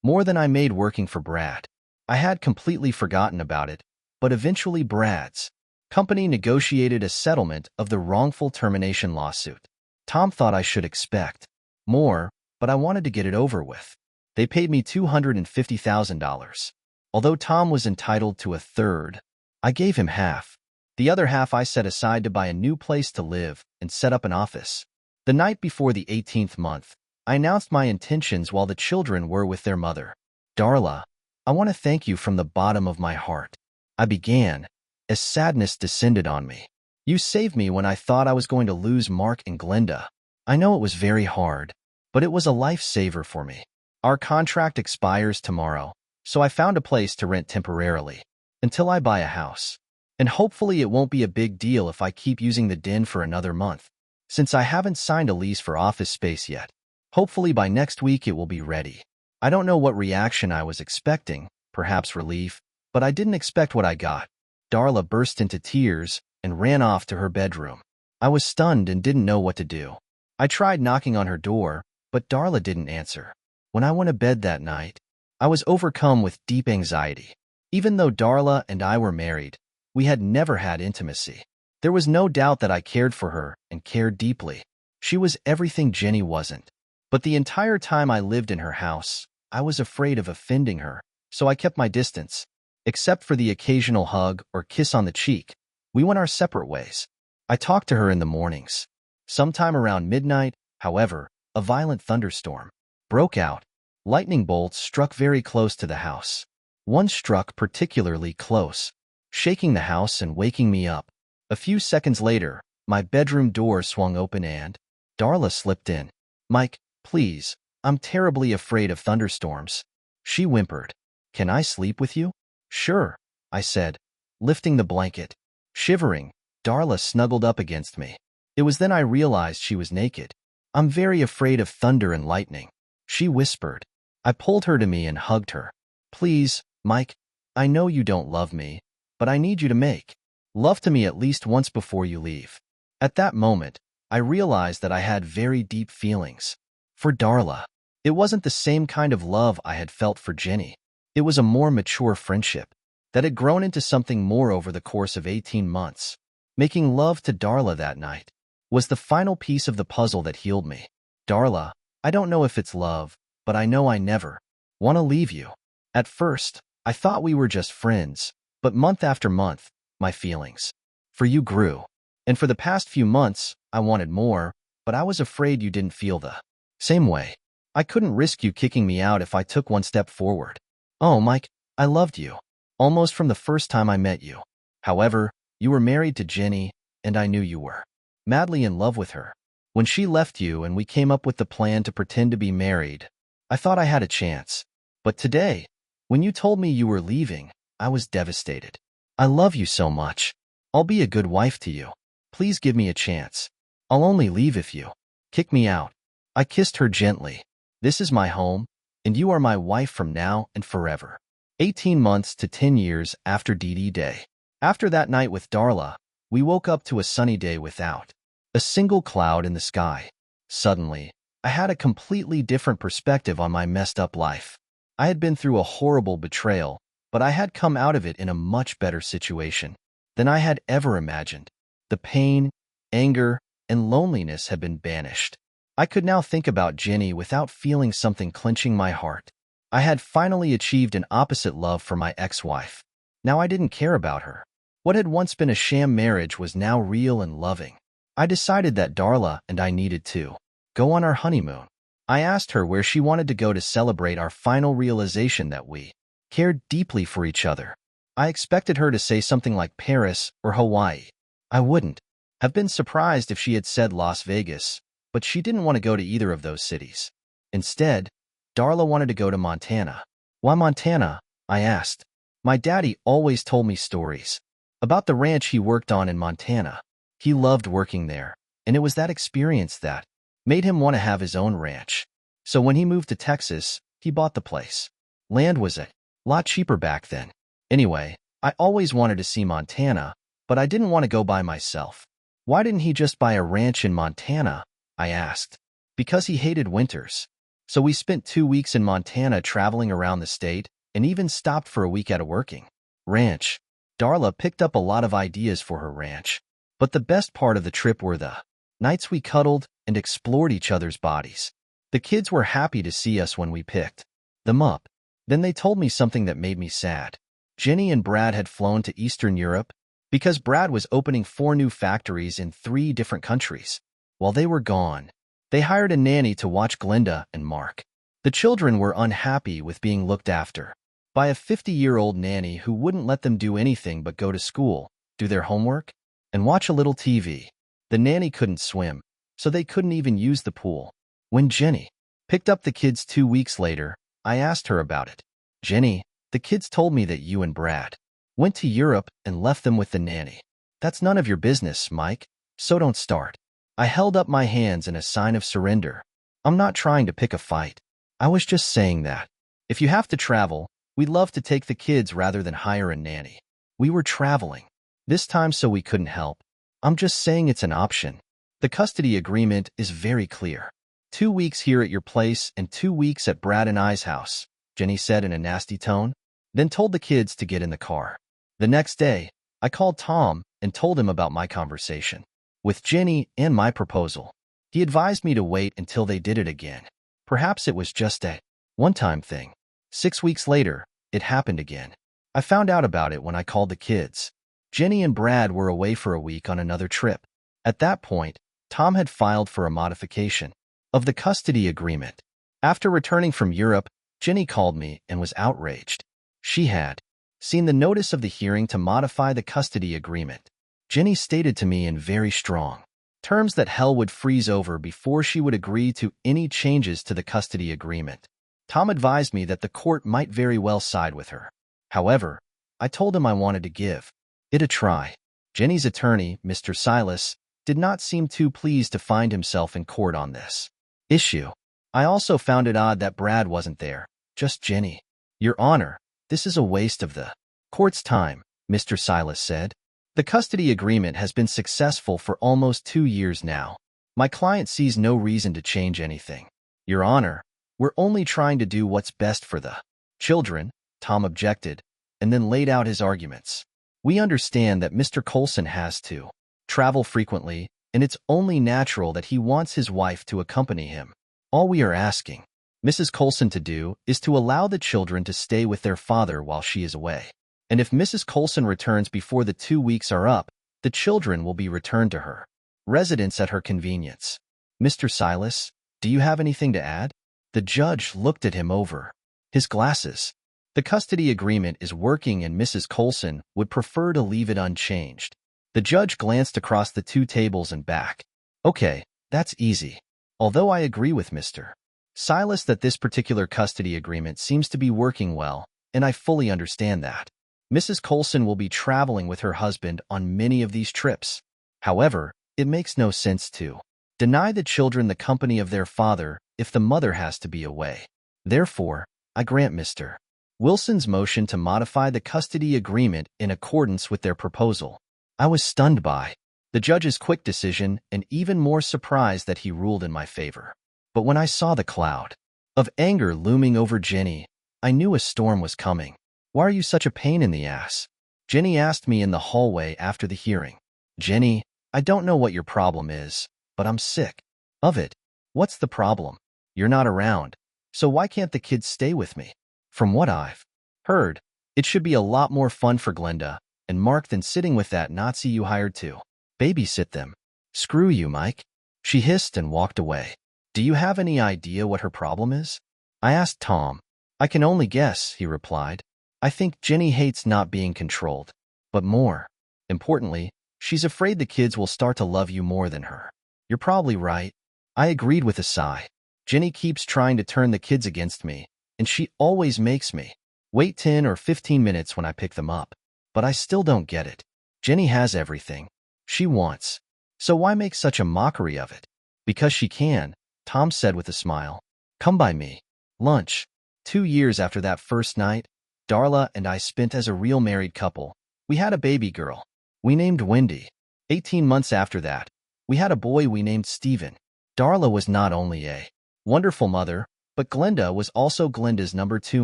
more than I made working for Brad. I had completely forgotten about it, but eventually Brad's company negotiated a settlement of the wrongful termination lawsuit. Tom thought I should expect more, but I wanted to get it over with. They paid me $250,000. Although Tom was entitled to a third, I gave him half. The other half I set aside to buy a new place to live and set up an office. The night before the 18th month, I announced my intentions while the children were with their mother. Darla, I want to thank you from the bottom of my heart. I began, as sadness descended on me. You saved me when I thought I was going to lose Mark and Glenda. I know it was very hard, but it was a lifesaver for me. Our contract expires tomorrow, so I found a place to rent temporarily until I buy a house. And hopefully it won't be a big deal if I keep using the den for another month, since I haven't signed a lease for office space yet. Hopefully by next week it will be ready. I don't know what reaction I was expecting, perhaps relief, but I didn't expect what I got. Darla burst into tears and ran off to her bedroom. I was stunned and didn't know what to do. I tried knocking on her door, but Darla didn't answer. When I went to bed that night, I was overcome with deep anxiety. Even though Darla and I were married, we had never had intimacy. There was no doubt that I cared for her and cared deeply. She was everything Jenny wasn't. But the entire time I lived in her house, I was afraid of offending her, so I kept my distance. Except for the occasional hug or kiss on the cheek, we went our separate ways. I talked to her in the mornings. Sometime around midnight, however, a violent thunderstorm broke out. Lightning bolts struck very close to the house. One struck particularly close, shaking the house and waking me up. A few seconds later, my bedroom door swung open and Darla slipped in. "Mike, please, I'm terribly afraid of thunderstorms," she whimpered. "Can I sleep with you?" "Sure," I said, lifting the blanket. Shivering, Darla snuggled up against me. It was then I realized she was naked. "I'm very afraid of thunder and lightning," she whispered. I pulled her to me and hugged her. "Please, Mike, I know you don't love me, but I need you to make love to me at least once before you leave." At that moment, I realized that I had very deep feelings for Darla. It wasn't the same kind of love I had felt for Jenny. It was a more mature friendship that had grown into something more over the course of 18 months. Making love to Darla that night was the final piece of the puzzle that healed me. "Darla, I don't know if it's love, but I know I never want to leave you." At first, I thought we were just friends, but month after month, my feelings for you grew. And for the past few months, I wanted more, but I was afraid you didn't feel the same way. I couldn't risk you kicking me out if I took one step forward. "Oh, Mike, I loved you almost from the first time I met you. However, you were married to Jenny, and I knew you were madly in love with her. When she left you and we came up with the plan to pretend to be married, I thought I had a chance. But today, when you told me you were leaving, I was devastated. I love you so much. I'll be a good wife to you. Please give me a chance. I'll only leave if you kick me out." I kissed her gently. "This is my home, and you are my wife from now and forever." 18 months to 10 years after DD Day. After that night with Darla, we woke up to a sunny day without a single cloud in the sky. Suddenly, I had a completely different perspective on my messed up life. I had been through a horrible betrayal, but I had come out of it in a much better situation than I had ever imagined. The pain, anger, and loneliness had been banished. I could now think about Jenny without feeling something clenching my heart. I had finally achieved an opposite love for my ex-wife. Now I didn't care about her. What had once been a sham marriage was now real and loving. I decided that Darla and I needed to go on our honeymoon. I asked her where she wanted to go to celebrate our final realization that we cared deeply for each other. I expected her to say something like Paris or Hawaii. I wouldn't have been surprised if she had said Las Vegas, but she didn't want to go to either of those cities. Instead, Darla wanted to go to Montana. "Why Montana?" I asked. My daddy always told me stories about the ranch he worked on in Montana. He loved working there, and it was that experience that made him want to have his own ranch. So when he moved to Texas, he bought the place. Land was a lot cheaper back then. Anyway, I always wanted to see Montana, but I didn't want to go by myself. "Why didn't he just buy a ranch in Montana?" I asked. "Because he hated winters." So we spent 2 weeks in Montana traveling around the state and even stopped for a week at a working ranch. Darla picked up a lot of ideas for her ranch, but the best part of the trip were the nights we cuddled and explored each other's bodies. The kids were happy to see us when we picked them up. Then they told me something that made me sad. Jenny and Brad had flown to Eastern Europe because Brad was opening 4 new factories in 3 different countries. While they were gone, they hired a nanny to watch Glenda and Mark. The children were unhappy with being looked after by a 50-year-old nanny who wouldn't let them do anything but go to school, do their homework, and watch a little TV. The nanny couldn't swim, so they couldn't even use the pool. When Jenny picked up the kids 2 weeks later, I asked her about it. "Jenny, the kids told me that you and Brad went to Europe and left them with the nanny." "That's none of your business, Mike, so don't start." I held up my hands in a sign of surrender. "I'm not trying to pick a fight. I was just saying that if you have to travel, We loved to take the kids rather than hire a nanny. We were traveling. This time so we couldn't help. I'm just saying it's an option. The custody agreement is very clear. 2 weeks here at your place and 2 weeks at Brad and I's house, Jenny said in a nasty tone, then told the kids to get in the car. The next day, I called Tom and told him about my conversation with Jenny and my proposal. He advised me to wait until they did it again. Perhaps it was just a one-time thing. 6 weeks later, it happened again. I found out about it when I called the kids. Jenny and Brad were away for a week on another trip. At that point, Tom had filed for a modification of the custody agreement. After returning from Europe, Jenny called me and was outraged. She had seen the notice of the hearing to modify the custody agreement. Jenny stated to me in very strong terms that hell would freeze over before she would agree to any changes to the custody agreement. Tom advised me that the court might very well side with her. However, I told him I wanted to give it a try. Jenny's attorney, Mr. Silas, did not seem too pleased to find himself in court on this issue. I also found it odd that Brad wasn't there, just Jenny. Your Honor, this is a waste of the court's time, Mr. Silas said. The custody agreement has been successful for almost 2 years now. My client sees no reason to change anything. Your Honor, we're only trying to do what's best for the children, Tom objected, and then laid out his arguments. We understand that Mr. Coulson has to travel frequently, and it's only natural that he wants his wife to accompany him. All we are asking Mrs. Coulson to do is to allow the children to stay with their father while she is away. And if Mrs. Coulson returns before the 2 weeks are up, the children will be returned to her residence at her convenience. Mr. Silas, do you have anything to add? The judge looked at him over his glasses. The custody agreement is working and Mrs. Coulson would prefer to leave it unchanged. The judge glanced across the 2 tables and back. Okay, that's easy. Although I agree with Mr. Silas that this particular custody agreement seems to be working well, and I fully understand that. Mrs. Coulson will be traveling with her husband on many of these trips. However, it makes no sense to deny the children the company of their father if the mother has to be away. Therefore, I grant Mr. Wilson's motion to modify the custody agreement in accordance with their proposal. I was stunned by the judge's quick decision and even more surprised that he ruled in my favor. But when I saw the cloud of anger looming over Jenny, I knew a storm was coming. Why are you such a pain in the ass? Jenny asked me in the hallway after the hearing. Jenny, I don't know what your problem is, but I'm sick of it. What's the problem? You're not around, so why can't the kids stay with me? From what I've heard, it should be a lot more fun for Glenda and Mark than sitting with that Nazi you hired to babysit them. Screw you, Mike. She hissed and walked away. Do you have any idea what her problem is? I asked Tom. I can only guess, he replied. I think Jenny hates not being controlled. But more importantly, she's afraid the kids will start to love you more than her. You're probably right. I agreed with a sigh. Jenny keeps trying to turn the kids against me, and she always makes me wait 10 or 15 minutes when I pick them up. But I still don't get it. Jenny has everything she wants. So why make such a mockery of it? Because she can, Tom said with a smile. Come by me. Lunch. 2 years after that first night, Darla and I spent as a real married couple. We had a baby girl. We named Wendy. 18 months after that, we had a boy we named Stephen. Darla was not only a wonderful mother, but Glenda was also Glenda's number 2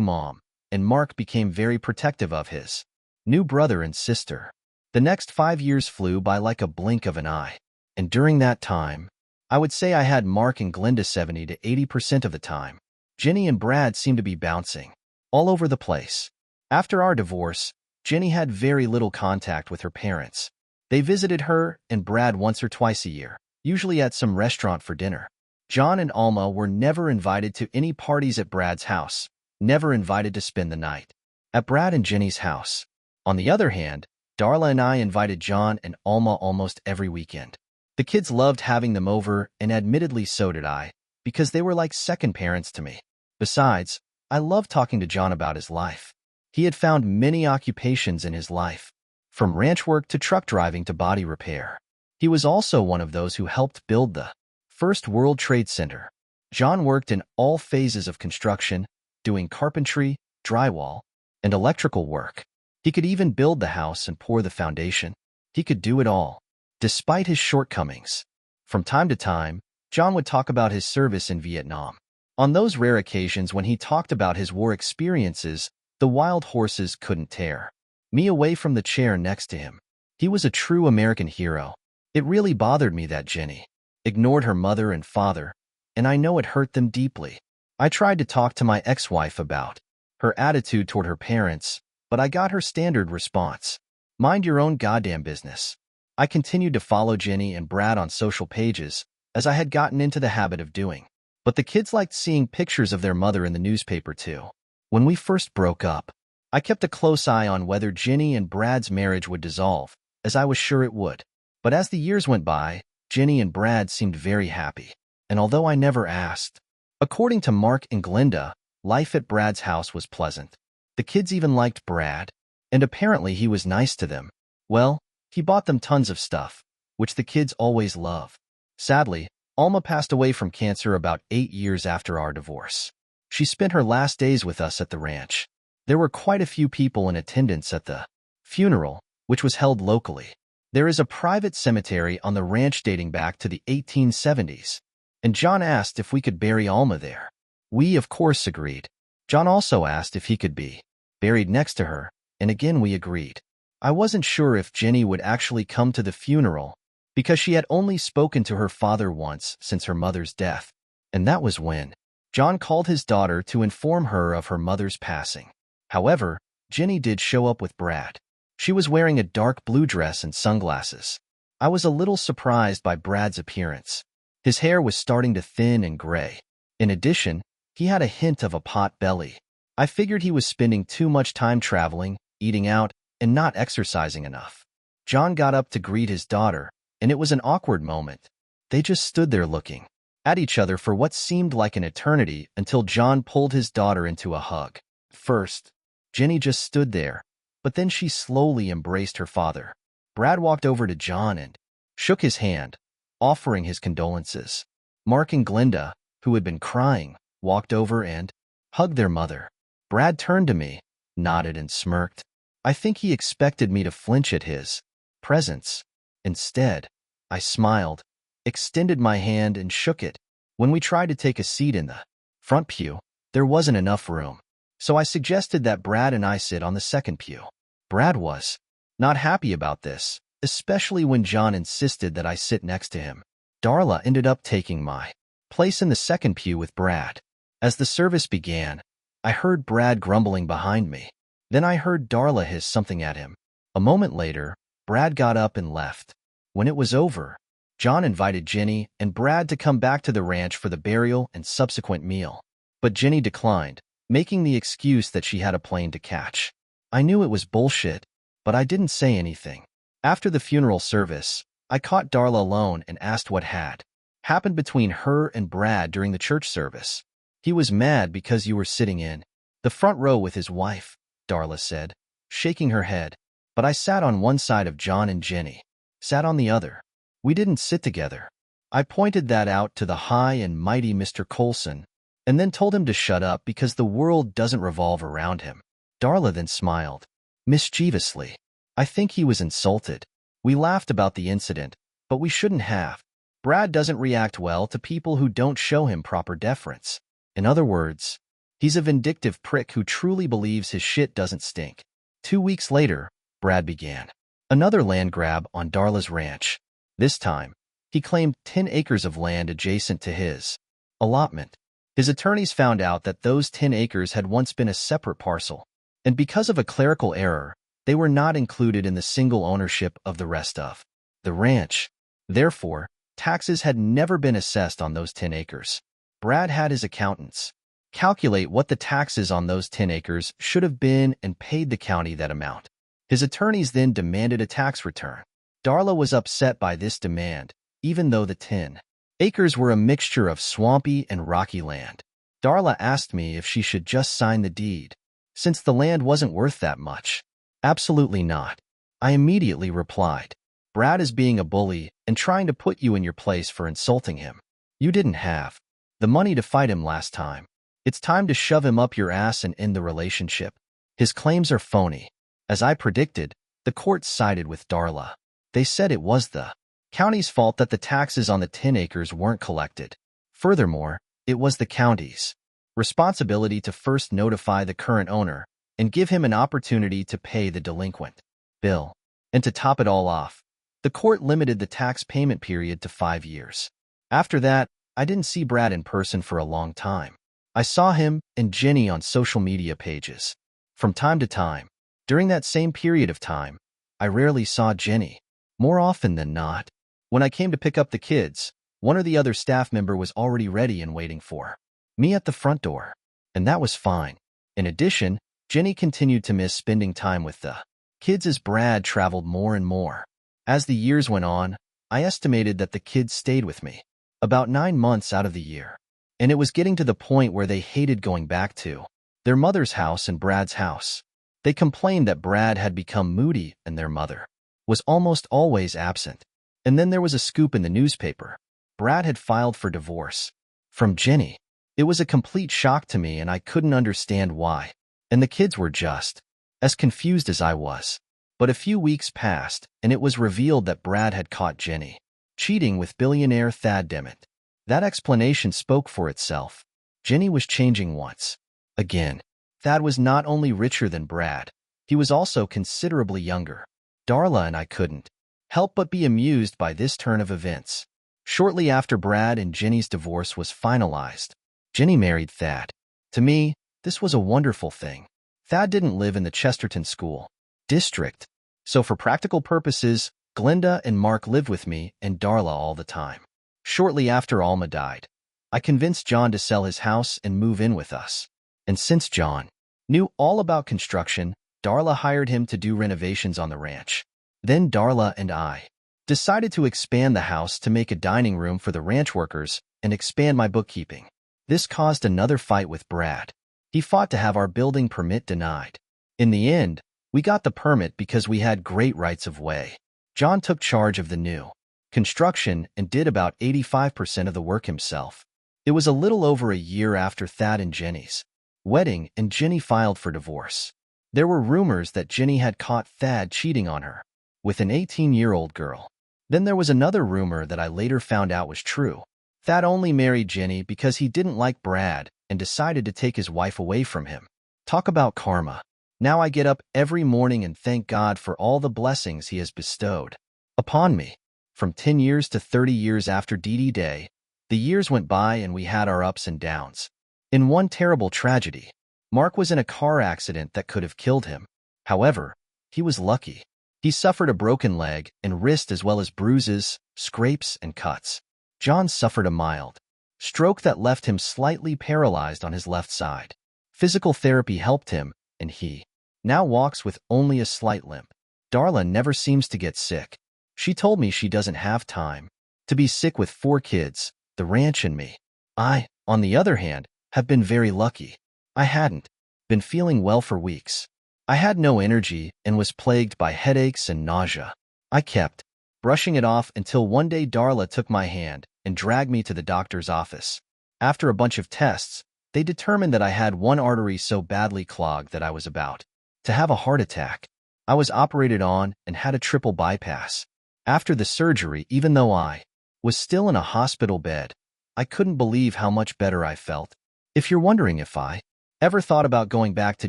mom, and Mark became very protective of his new brother and sister. The next 5 years flew by like a blink of an eye, and during that time, I would say I had Mark and Glenda 70 to 80% of the time. Jenny and Brad seemed to be bouncing all over the place. After our divorce, Jenny had very little contact with her parents. They visited her and Brad once or twice a year, usually at some restaurant for dinner. John and Alma were never invited to any parties at Brad's house, never invited to spend the night at Brad and Jenny's house. On the other hand, Darla and I invited John and Alma almost every weekend. The kids loved having them over, and admittedly so did I, because they were like second parents to me. Besides, I loved talking to John about his life. He had found many occupations in his life, from ranch work to truck driving to body repair. He was also one of those who helped build the first World Trade Center. John worked in all phases of construction, doing carpentry, drywall, and electrical work. He could even build the house and pour the foundation. He could do it all, despite his shortcomings. From time to time, John would talk about his service in Vietnam. On those rare occasions when he talked about his war experiences, the wild horses couldn't tear me away from the chair next to him. He was a true American hero. It really bothered me that Jenny ignored her mother and father, and I know it hurt them deeply. I tried to talk to my ex-wife about her attitude toward her parents, but I got her standard response: mind your own goddamn business. I continued to follow Jenny and Brad on social pages, as I had gotten into the habit of doing. But the kids liked seeing pictures of their mother in the newspaper too. When we first broke up, I kept a close eye on whether Jenny and Brad's marriage would dissolve, as I was sure it would. But as the years went by, Jenny and Brad seemed very happy. And although I never asked, according to Mark and Glinda, life at Brad's house was pleasant. The kids even liked Brad, and apparently he was nice to them. Well, he bought them tons of stuff, which the kids always love. Sadly, Alma passed away from cancer about 8 years after our divorce. She spent her last days with us at the ranch. There were quite a few people in attendance at the funeral, which was held locally. There is a private cemetery on the ranch dating back to the 1870s, and John asked if we could bury Alma there. We, of course, agreed. John also asked if he could be buried next to her, and again we agreed. I wasn't sure if Jenny would actually come to the funeral, because she had only spoken to her father once since her mother's death, and that was when John called his daughter to inform her of her mother's passing. However, Jenny did show up with Brad. She was wearing a dark blue dress and sunglasses. I was a little surprised by Brad's appearance. His hair was starting to thin and gray. In addition, he had a hint of a pot belly. I figured he was spending too much time traveling, eating out, and not exercising enough. John got up to greet his daughter, and it was an awkward moment. They just stood there looking at each other for what seemed like an eternity until John pulled his daughter into a hug. First, Jenny just stood there, but then she slowly embraced her father. Brad walked over to John and shook his hand, offering his condolences. Mark and Glinda, who had been crying, walked over and hugged their mother. Brad turned to me, nodded and smirked. I think he expected me to flinch at his presence. Instead, I smiled, extended my hand and shook it. When we tried to take a seat in the front pew, there wasn't enough room. So I suggested that Brad and I sit on the second pew. Brad was not happy about this, especially when John insisted that I sit next to him. Darla ended up taking my place in the second pew with Brad. As the service began, I heard Brad grumbling behind me. Then I heard Darla hiss something at him. A moment later, Brad got up and left. When it was over, John invited Jenny and Brad to come back to the ranch for the burial and subsequent meal. But Jenny declined, making the excuse that she had a plane to catch. I knew it was bullshit, but I didn't say anything. After the funeral service, I caught Darla alone and asked what had happened between her and Brad during the church service. He was mad because you were sitting in the front row with his wife, Darla said, shaking her head. But I sat on one side of John and Jenny, sat on the other. We didn't sit together. I pointed that out to the high and mighty Mr. Coulson, and then told him to shut up because the world doesn't revolve around him. Darla then smiled, mischievously. I think he was insulted. We laughed about the incident, but we shouldn't have. Brad doesn't react well to people who don't show him proper deference. In other words, he's a vindictive prick who truly believes his shit doesn't stink. 2 weeks later, Brad began another land grab on Darla's ranch. This time, he claimed 10 acres of land adjacent to his allotment. His attorneys found out that those 10 acres had once been a separate parcel, and because of a clerical error, they were not included in the single ownership of the rest of the ranch. Therefore, taxes had never been assessed on those 10 acres. Brad had his accountants calculate what the taxes on those 10 acres should have been and paid the county that amount. His attorneys then demanded a tax return. Darla was upset by this demand, even though the 10 acres were a mixture of swampy and rocky land. Darla asked me if she should just sign the deed, since the land wasn't worth that much. Absolutely not. I immediately replied, Brad is being a bully and trying to put you in your place for insulting him. You didn't have the money to fight him last time. It's time to shove him up your ass and end the relationship. His claims are phony. As I predicted, the court sided with Darla. They said it was the county's fault that the taxes on the 10 acres weren't collected. Furthermore, it was the county's responsibility to first notify the current owner and give him an opportunity to pay the delinquent bill. And to top it all off, the court limited the tax payment period to 5 years. After that, I didn't see Brad in person for a long time. I saw him and Jenny on social media pages from time to time. During that same period of time, I rarely saw Jenny. More often than not, when I came to pick up the kids, one or the other staff member was already ready and waiting for me at the front door. And that was fine. In addition, Jenny continued to miss spending time with the kids as Brad traveled more and more. As the years went on, I estimated that the kids stayed with me about 9 months out of the year. And it was getting to the point where they hated going back to their mother's house and Brad's house. They complained that Brad had become moody and their mother was almost always absent. And then there was a scoop in the newspaper. Brad had filed for divorce from Jenny. It was a complete shock to me and I couldn't understand why. And the kids were just as confused as I was. But a few weeks passed and it was revealed that Brad had caught Jenny cheating with billionaire Thad Demmett. That explanation spoke for itself. Jenny was changing once again. Thad was not only richer than Brad, he was also considerably younger. Darla and I couldn't help but be amused by this turn of events. Shortly after Brad and Jenny's divorce was finalized, Jenny married Thad. To me, this was a wonderful thing. Thad didn't live in the Chesterton School District, so for practical purposes, Glenda and Mark lived with me and Darla all the time. Shortly after Alma died, I convinced John to sell his house and move in with us. And since John knew all about construction, Darla hired him to do renovations on the ranch. Then Darla and I decided to expand the house to make a dining room for the ranch workers and expand my bookkeeping. This caused another fight with Brad. He fought to have our building permit denied. In the end, we got the permit because we had great rights of way. John took charge of the new construction and did about 85% of the work himself. It was a little over a year after Thad and Jenny's wedding and Jenny filed for divorce. There were rumors that Jenny had caught Thad cheating on her with an 18-year-old girl. Then there was another rumor that I later found out was true. Thad only married Jenny because he didn't like Brad and decided to take his wife away from him. Talk about karma. Now I get up every morning and thank God for all the blessings he has bestowed upon me. From 10 years to 30 years after D.D. Day, the years went by and we had our ups and downs. In one terrible tragedy, Mark was in a car accident that could have killed him. However, he was lucky. He suffered a broken leg and wrist as well as bruises, scrapes, and cuts. John suffered a mild stroke that left him slightly paralyzed on his left side. Physical therapy helped him, and he now walks with only a slight limp. Darla never seems to get sick. She told me she doesn't have time to be sick with 4 kids, the ranch, and me. I, on the other hand, have been very lucky. I hadn't been feeling well for weeks. I had no energy and was plagued by headaches and nausea. I kept brushing it off until one day Darla took my hand and dragged me to the doctor's office. After a bunch of tests, they determined that I had one artery so badly clogged that I was about to have a heart attack. I was operated on and had a triple bypass. After the surgery, even though I was still in a hospital bed, I couldn't believe how much better I felt. If you're wondering if I ever thought about going back to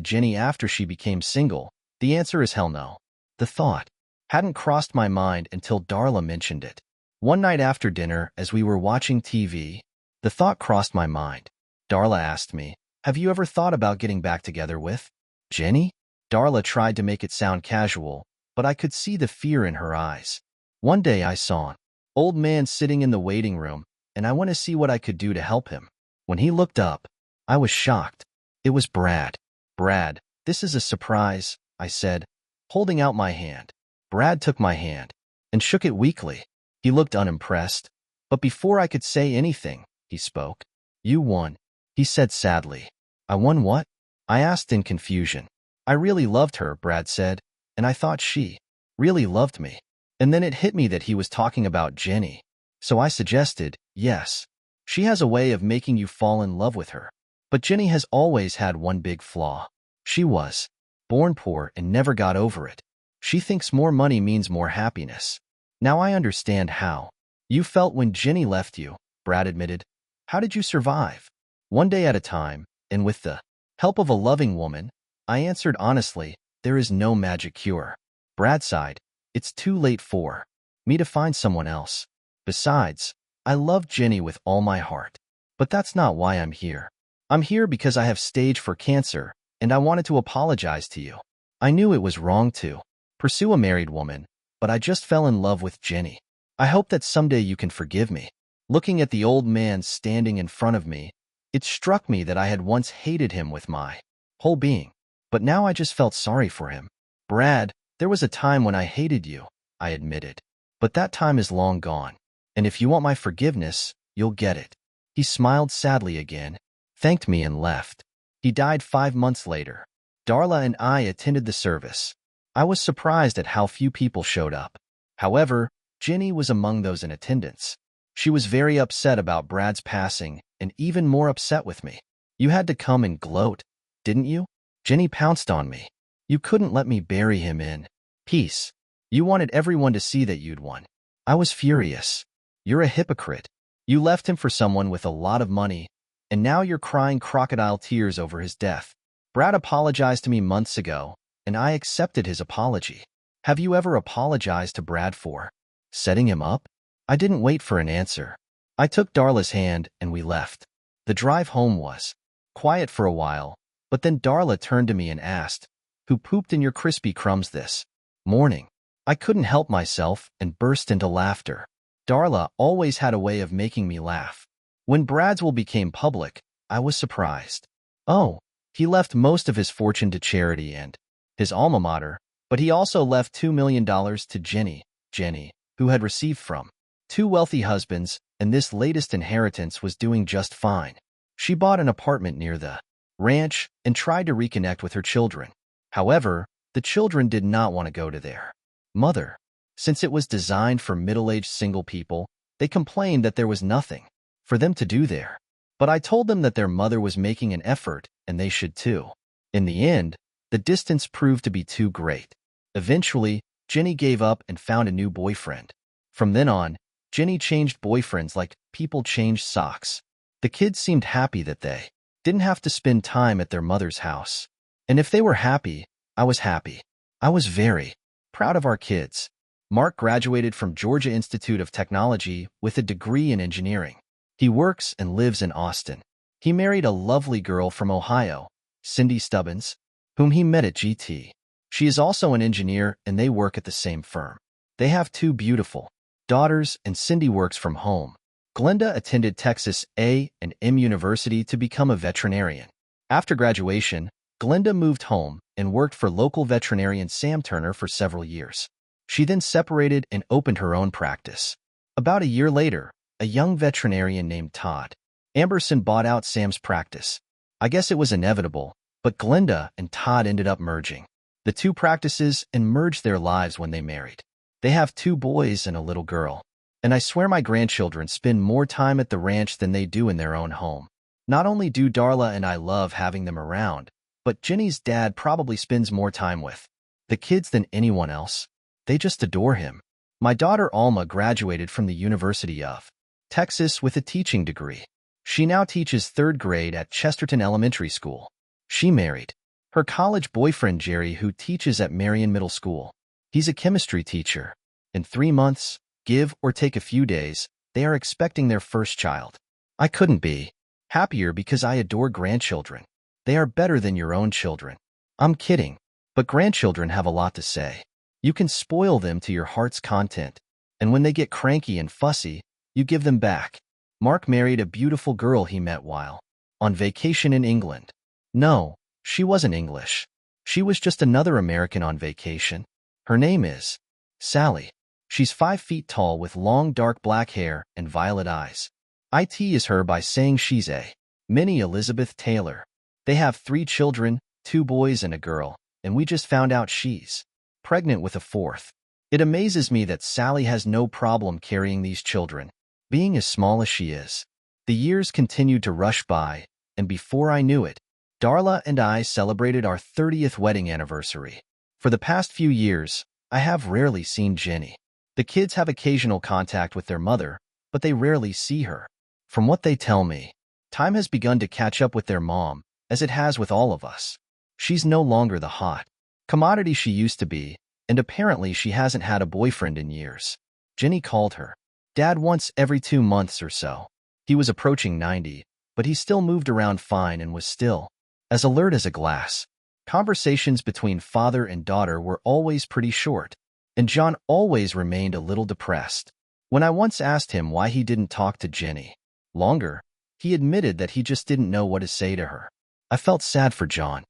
Jenny after she became single, the answer is hell no. The thought hadn't crossed my mind until Darla mentioned it. One night after dinner, as we were watching TV, the thought crossed my mind. Darla asked me, "Have you ever thought about getting back together with Jenny?" Darla tried to make it sound casual, but I could see the fear in her eyes. One day I saw an old man sitting in the waiting room, and I went to see what I could do to help him. When he looked up, I was shocked. It was Brad. "Brad, this is a surprise," I said, holding out my hand. Brad took my hand and shook it weakly. He looked unimpressed, but before I could say anything, he spoke. "You won," he said sadly. "I won what?" I asked in confusion. "I really loved her," Brad said, "and I thought she really loved me." And then it hit me that he was talking about Jenny. So I suggested, "Yes, she has a way of making you fall in love with her. But Jenny has always had one big flaw. She was born poor and never got over it. She thinks more money means more happiness. Now I understand how you felt when Jenny left you, Brad admitted. How did you survive? One day at a time, and with the help of a loving woman, I answered honestly, there is no magic cure. Brad sighed. It's too late for me to find someone else. Besides, I love Jenny with all my heart. But that's not why I'm here. I'm here because I have stage 4 cancer, and I wanted to apologize to you. I knew it was wrong to pursue a married woman, but I just fell in love with Jenny. I hope that someday you can forgive me. Looking at the old man standing in front of me, it struck me that I had once hated him with my whole being. But now I just felt sorry for him. Brad, there was a time when I hated you, I admitted. But that time is long gone. And if you want my forgiveness, you'll get it. He smiled sadly again, thanked me and left. He died 5 months later. Darla and I attended the service. I was surprised at how few people showed up. However, Jenny was among those in attendance. She was very upset about Brad's passing and even more upset with me. You had to come and gloat, didn't you? Jenny pounced on me. You couldn't let me bury him in peace. You wanted everyone to see that you'd won. I was furious. You're a hypocrite. You left him for someone with a lot of money, and now you're crying crocodile tears over his death. Brad apologized to me months ago, and I accepted his apology. Have you ever apologized to Brad for setting him up? I didn't wait for an answer. I took Darla's hand and we left. The drive home was quiet for a while, but then Darla turned to me and asked, "Who pooped in your Krispy Kremes this morning?" I couldn't help myself and burst into laughter. Darla always had a way of making me laugh. When Brad's will became public, I was surprised. Oh, he left most of his fortune to charity and his alma mater, but he also left $2 million to Jenny, who had received from 2 wealthy husbands, and this latest inheritance was doing just fine. She bought an apartment near the ranch and tried to reconnect with her children. However, the children did not want to go to their mother. Since it was designed for middle-aged single people, they complained that there was nothing for them to do there. But I told them that their mother was making an effort, and they should too. In the end, the distance proved to be too great. Eventually, Jenny gave up and found a new boyfriend. From then on, Jenny changed boyfriends like people change socks. The kids seemed happy that they didn't have to spend time at their mother's house. And if they were happy, I was happy. I was very proud of our kids. Mark graduated from Georgia Institute of Technology with a degree in engineering. He works and lives in Austin. He married a lovely girl from Ohio, Cindy Stubbins, whom he met at GT. She is also an engineer and they work at the same firm. They have 2 beautiful daughters and Cindy works from home. Glenda attended Texas A&M University to become a veterinarian. After graduation, Glenda moved home and worked for local veterinarian Sam Turner for several years. She then separated and opened her own practice. About a year later, a young veterinarian named Todd Amberson bought out Sam's practice. I guess it was inevitable, but Glenda and Todd ended up merging the 2 practices and merged their lives when they married. They have 2 boys and a little girl. And I swear my grandchildren spend more time at the ranch than they do in their own home. Not only do Darla and I love having them around, but Jenny's dad probably spends more time with the kids than anyone else. They just adore him. My daughter Alma graduated from the University of Texas with a teaching degree. She now teaches 3rd grade at Chesterton Elementary School. She married her college boyfriend Jerry, who teaches at Marion Middle School. He's a chemistry teacher. In 3 months, give or take a few days, they are expecting their first child. I couldn't be happier because I adore grandchildren. They are better than your own children. I'm kidding, but grandchildren have a lot to say. You can spoil them to your heart's content, and when they get cranky and fussy, you give them back. Mark married a beautiful girl he met while on vacation in England. No, she wasn't English. She was just another American on vacation. Her name is Sally. She's 5 feet tall with long dark black hair and violet eyes. I tease her by saying she's a mini Elizabeth Taylor. They have 3 children, 2 boys and a girl, and we just found out she's pregnant with a 4th. It amazes me that Sally has no problem carrying these children, being as small as she is. The years continued to rush by, and before I knew it, Darla and I celebrated our 30th wedding anniversary. For the past few years, I have rarely seen Jenny. The kids have occasional contact with their mother, but they rarely see her. From what they tell me, time has begun to catch up with their mom, as it has with all of us. She's no longer the hot commodity she used to be, and apparently she hasn't had a boyfriend in years. Jenny called her dad once every 2 months or so. He was approaching 90, but he still moved around fine and was still as alert as a glass. Conversations between father and daughter were always pretty short, and John always remained a little depressed. When I once asked him why he didn't talk to Jenny longer, he admitted that he just didn't know what to say to her. I felt sad for John.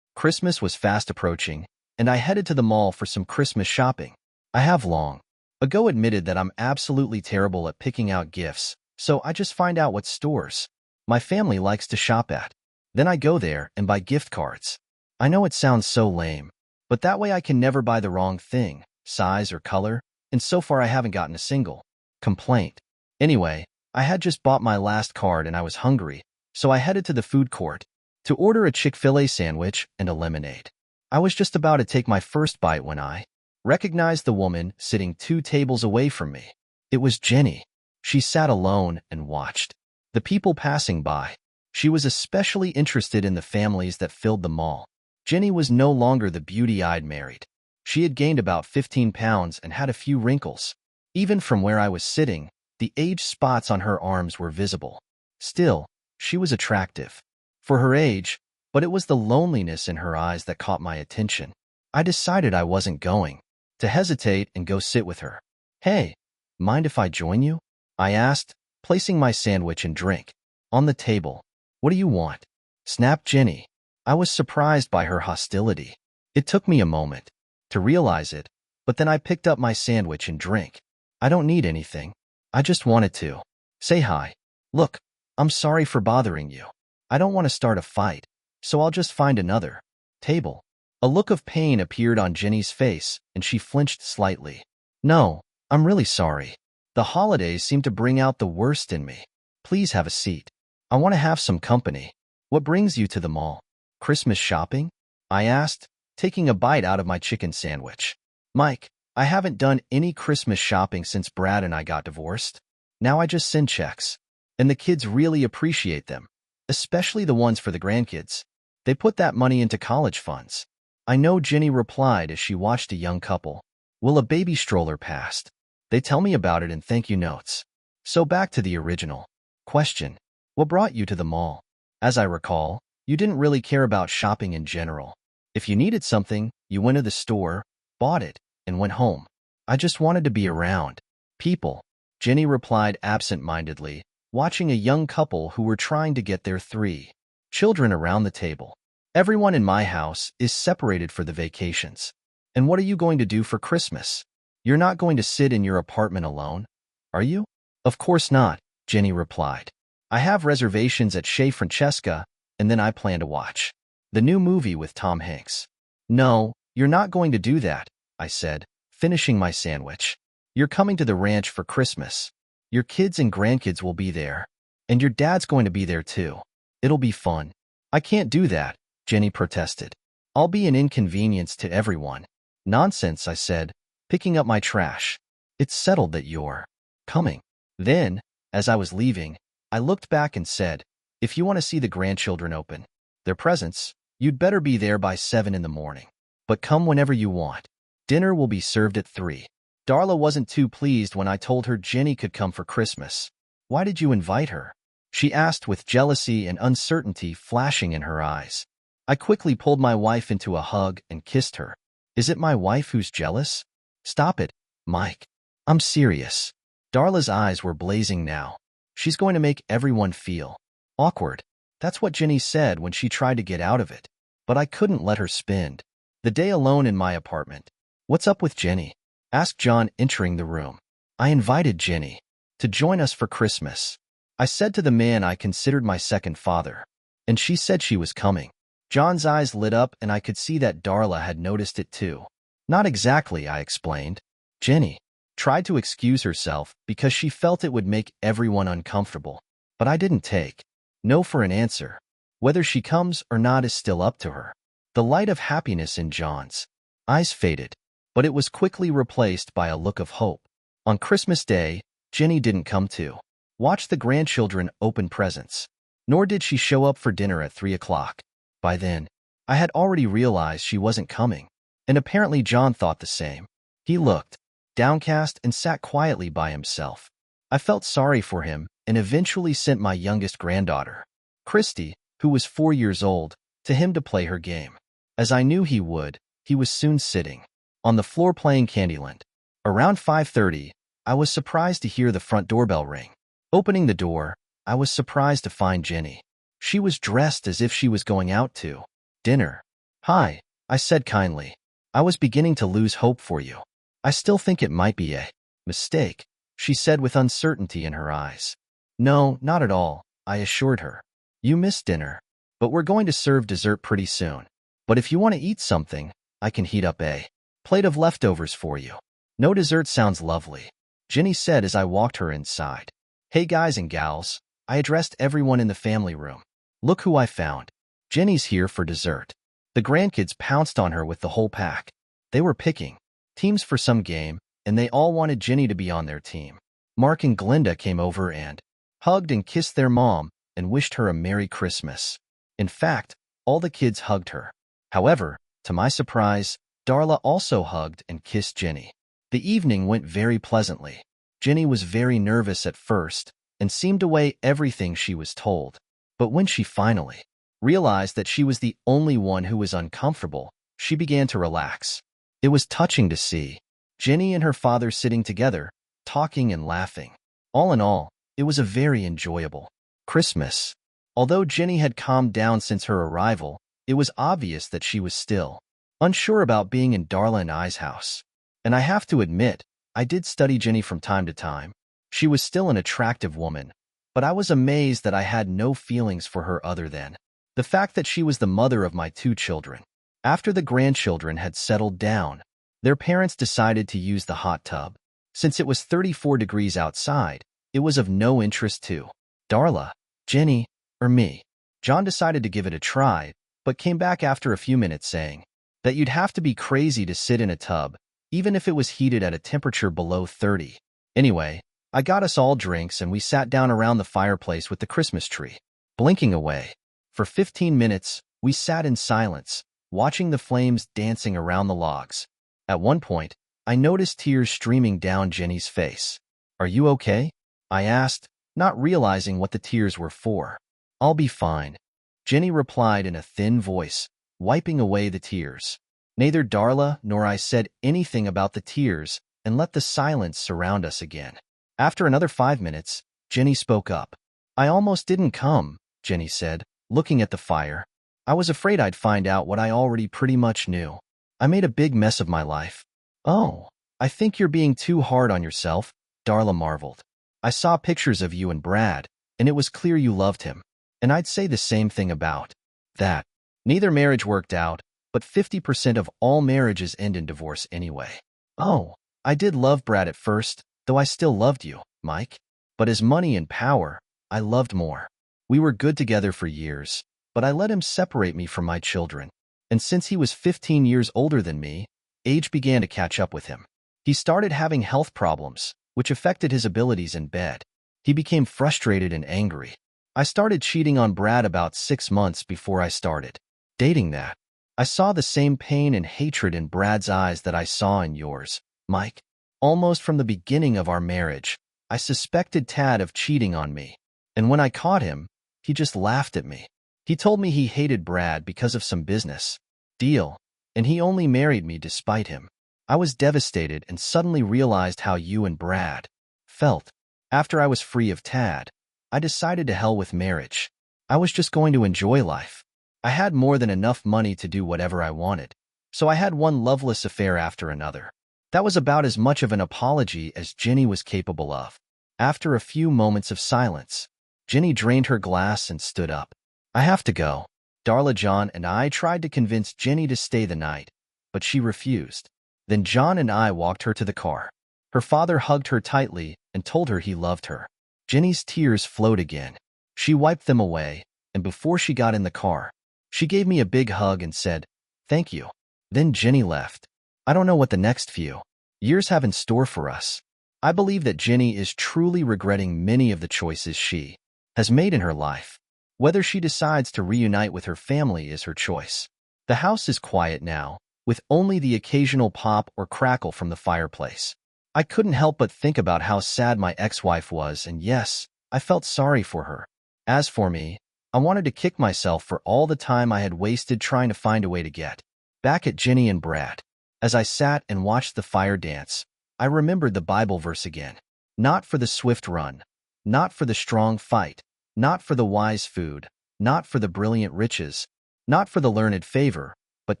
Christmas was fast approaching, and I headed to the mall for some Christmas shopping. I have long ago admitted that I'm absolutely terrible at picking out gifts, so I just find out what stores my family likes to shop at. Then I go there and buy gift cards. I know it sounds so lame, but that way I can never buy the wrong thing, size or color, and so far I haven't gotten a single complaint. Anyway, I had just bought my last card and I was hungry, so I headed to the food court to order a Chick-fil-A sandwich and a lemonade. I was just about to take my first bite when I recognized the woman sitting 2 tables away from me. It was Jenny. She sat alone and watched the people passing by. She was especially interested in the families that filled the mall. Jenny was no longer the beauty-eyed married. She had gained about 15 pounds and had a few wrinkles. Even from where I was sitting, the age spots on her arms were visible. Still, she was attractive for her age, but it was the loneliness in her eyes that caught my attention. I decided I wasn't going to hesitate and go sit with her. "Hey, mind if I join you?" I asked, placing my sandwich and drink on the table. "What do you want?" snapped Jenny. I was surprised by her hostility. It took me a moment to realize it, but then I picked up my sandwich and drink. "I don't need anything. I just wanted to say hi. Look, I'm sorry for bothering you. I don't want to start a fight, so I'll just find another table." A look of pain appeared on Jenny's face, and she flinched slightly. "No, I'm really sorry. The holidays seem to bring out the worst in me. Please have a seat. I want to have some company." "What brings you to the mall? Christmas shopping?" I asked, taking a bite out of my chicken sandwich. "Mike, I haven't done any Christmas shopping since Brad and I got divorced. Now I just send checks, and the kids really appreciate them, especially the ones for the grandkids. They put that money into college funds." "I know," Jenny replied as she watched a young couple. "Will a baby stroller passed. They tell me about it in thank you notes." So back to the original question. What brought you to the mall? As I recall, you didn't really care about shopping in general. If you needed something, you went to the store, bought it, and went home. "I just wanted to be around people," Jenny replied absent-mindedly, watching a young couple who were trying to get their 3 children around the table. "Everyone in my house is separated for the vacations. And what are you going to do for Christmas? You're not going to sit in your apartment alone, are you?" "Of course not," Jenny replied. "I have reservations at Chez Francesca, and then I plan to watch the new movie with Tom Hanks." "No, you're not going to do that," I said, finishing my sandwich. "You're coming to the ranch for Christmas. Your kids and grandkids will be there, and your dad's going to be there too. It'll be fun." "I can't do that," Jenny protested. "I'll be an inconvenience to everyone." "Nonsense," I said, picking up my trash. "It's settled that you're coming." Then, as I was leaving, I looked back and said, "If you want to see the grandchildren open their presents, you'd better be there by 7 in the morning. But come whenever you want. Dinner will be served at 3. Darla wasn't too pleased when I told her Jenny could come for Christmas. "Why did you invite her?" she asked with jealousy and uncertainty flashing in her eyes. I quickly pulled my wife into a hug and kissed her. "Is it my wife who's jealous?" "Stop it, Mike. I'm serious." Darla's eyes were blazing now. "She's going to make everyone feel awkward." That's what Jenny said when she tried to get out of it. But I couldn't let her spend the day alone in my apartment. "What's up with Jenny?" asked John, entering the room. "I invited Jenny to join us for Christmas," I said to the man I considered my second father, "and she said she was coming." John's eyes lit up, and I could see that Darla had noticed it too. "Not exactly," I explained. Jenny tried to excuse herself because she felt it would make everyone uncomfortable, but I didn't take no for an answer. Whether she comes or not is still up to her. The light of happiness in John's eyes faded, but it was quickly replaced by a look of hope. On Christmas Day, Jenny didn't come to watch the grandchildren open presents, nor did she show up for dinner at 3 o'clock. By then, I had already realized she wasn't coming, and apparently John thought the same. He looked downcast and sat quietly by himself. I felt sorry for him and eventually sent my youngest granddaughter, Christy, who was 4 years old, to him to play her game. As I knew he would, he was soon sitting on the floor playing Candyland. Around 5:30, I was surprised to hear the front doorbell ring. Opening the door, I was surprised to find Jenny. She was dressed as if she was going out to dinner. "Hi," I said kindly. "I was beginning to lose hope for you. I still think it might be a mistake," she said with uncertainty in her eyes. "No, not at all," I assured her. "You missed dinner, but we're going to serve dessert pretty soon. But if you want to eat something, I can heat up a plate of leftovers for you." "No, dessert sounds lovely," Jenny said as I walked her inside. "Hey guys and gals," I addressed everyone in the family room. "Look who I found. Jenny's here for dessert." The grandkids pounced on her with the whole pack. They were picking teams for some game, and they all wanted Jenny to be on their team. Mark and Glinda came over and hugged and kissed their mom and wished her a Merry Christmas. In fact, all the kids hugged her. However, to my surprise, Darla also hugged and kissed Jenny. The evening went very pleasantly. Jenny was very nervous at first and seemed to weigh everything she was told. But when she finally realized that she was the only one who was uncomfortable, she began to relax. It was touching to see Jenny and her father sitting together, talking and laughing. All in all, it was a very enjoyable Christmas. Although Jenny had calmed down since her arrival, it was obvious that she was still unsure about being in Darla and I's house. And I have to admit, I did study Jenny from time to time. She was still an attractive woman, but I was amazed that I had no feelings for her other than the fact that she was the mother of my 2 children. After the grandchildren had settled down, their parents decided to use the hot tub. Since it was 34 degrees outside, it was of no interest to Darla, Jenny, or me. John decided to give it a try, but came back after a few minutes saying that you'd have to be crazy to sit in a tub, even if it was heated at a temperature below 30. Anyway, I got us all drinks and we sat down around the fireplace with the Christmas tree, blinking away. For 15 minutes, we sat in silence, watching the flames dancing around the logs. At one point, I noticed tears streaming down Jenny's face. "Are you okay?" I asked, not realizing what the tears were for. "I'll be fine," Jenny replied in a thin voice, wiping away the tears. Neither Darla nor I said anything about the tears and let the silence surround us again. After another 5 minutes, Jenny spoke up. "I almost didn't come," Jenny said, looking at the fire. "I was afraid I'd find out what I already pretty much knew. I made a big mess of my life." "Oh, I think you're being too hard on yourself," Darla marveled. "I saw pictures of you and Brad, and it was clear you loved him. And I'd say the same thing about that. Neither marriage worked out, but 50% of all marriages end in divorce anyway." "Oh, I did love Brad at first, though I still loved you, Mike. But his money and power, I loved more. We were good together for years, but I let him separate me from my children. And since he was 15 years older than me, age began to catch up with him. He started having health problems, which affected his abilities in bed. He became frustrated and angry. I started cheating on Brad about 6 months before I started dating that. I saw the same pain and hatred in Brad's eyes that I saw in yours, Mike. Almost from the beginning of our marriage, I suspected Tad of cheating on me. And when I caught him, he just laughed at me. He told me he hated Brad because of some business deal, and he only married me despite him. I was devastated and suddenly realized how you and Brad felt. After I was free of Tad, I decided to hell with marriage. I was just going to enjoy life. I had more than enough money to do whatever I wanted, so I had one loveless affair after another. That was about as much of an apology as Jenny was capable of. After a few moments of silence, Jenny drained her glass and stood up. "I have to go." Darla, John, and I tried to convince Jenny to stay the night, but she refused. Then John and I walked her to the car. Her father hugged her tightly and told her he loved her. Jenny's tears flowed again. She wiped them away, and before she got in the car, she gave me a big hug and said, "Thank you." Then Jenny left. I don't know what the next few years have in store for us. I believe that Jenny is truly regretting many of the choices she has made in her life. Whether she decides to reunite with her family is her choice. The house is quiet now, with only the occasional pop or crackle from the fireplace. I couldn't help but think about how sad my ex-wife was, and yes, I felt sorry for her. As for me, I wanted to kick myself for all the time I had wasted trying to find a way to get back at Jenny and Brad. As I sat and watched the fire dance, I remembered the Bible verse again. Not for the swift run, not for the strong fight, not for the wise food, not for the brilliant riches, not for the learned favor, but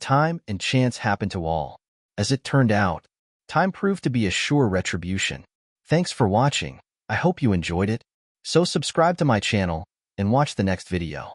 time and chance happen to all. As it turned out, time proved to be a sure retribution. Thanks for watching. I hope you enjoyed it. So subscribe to my channel and watch the next video.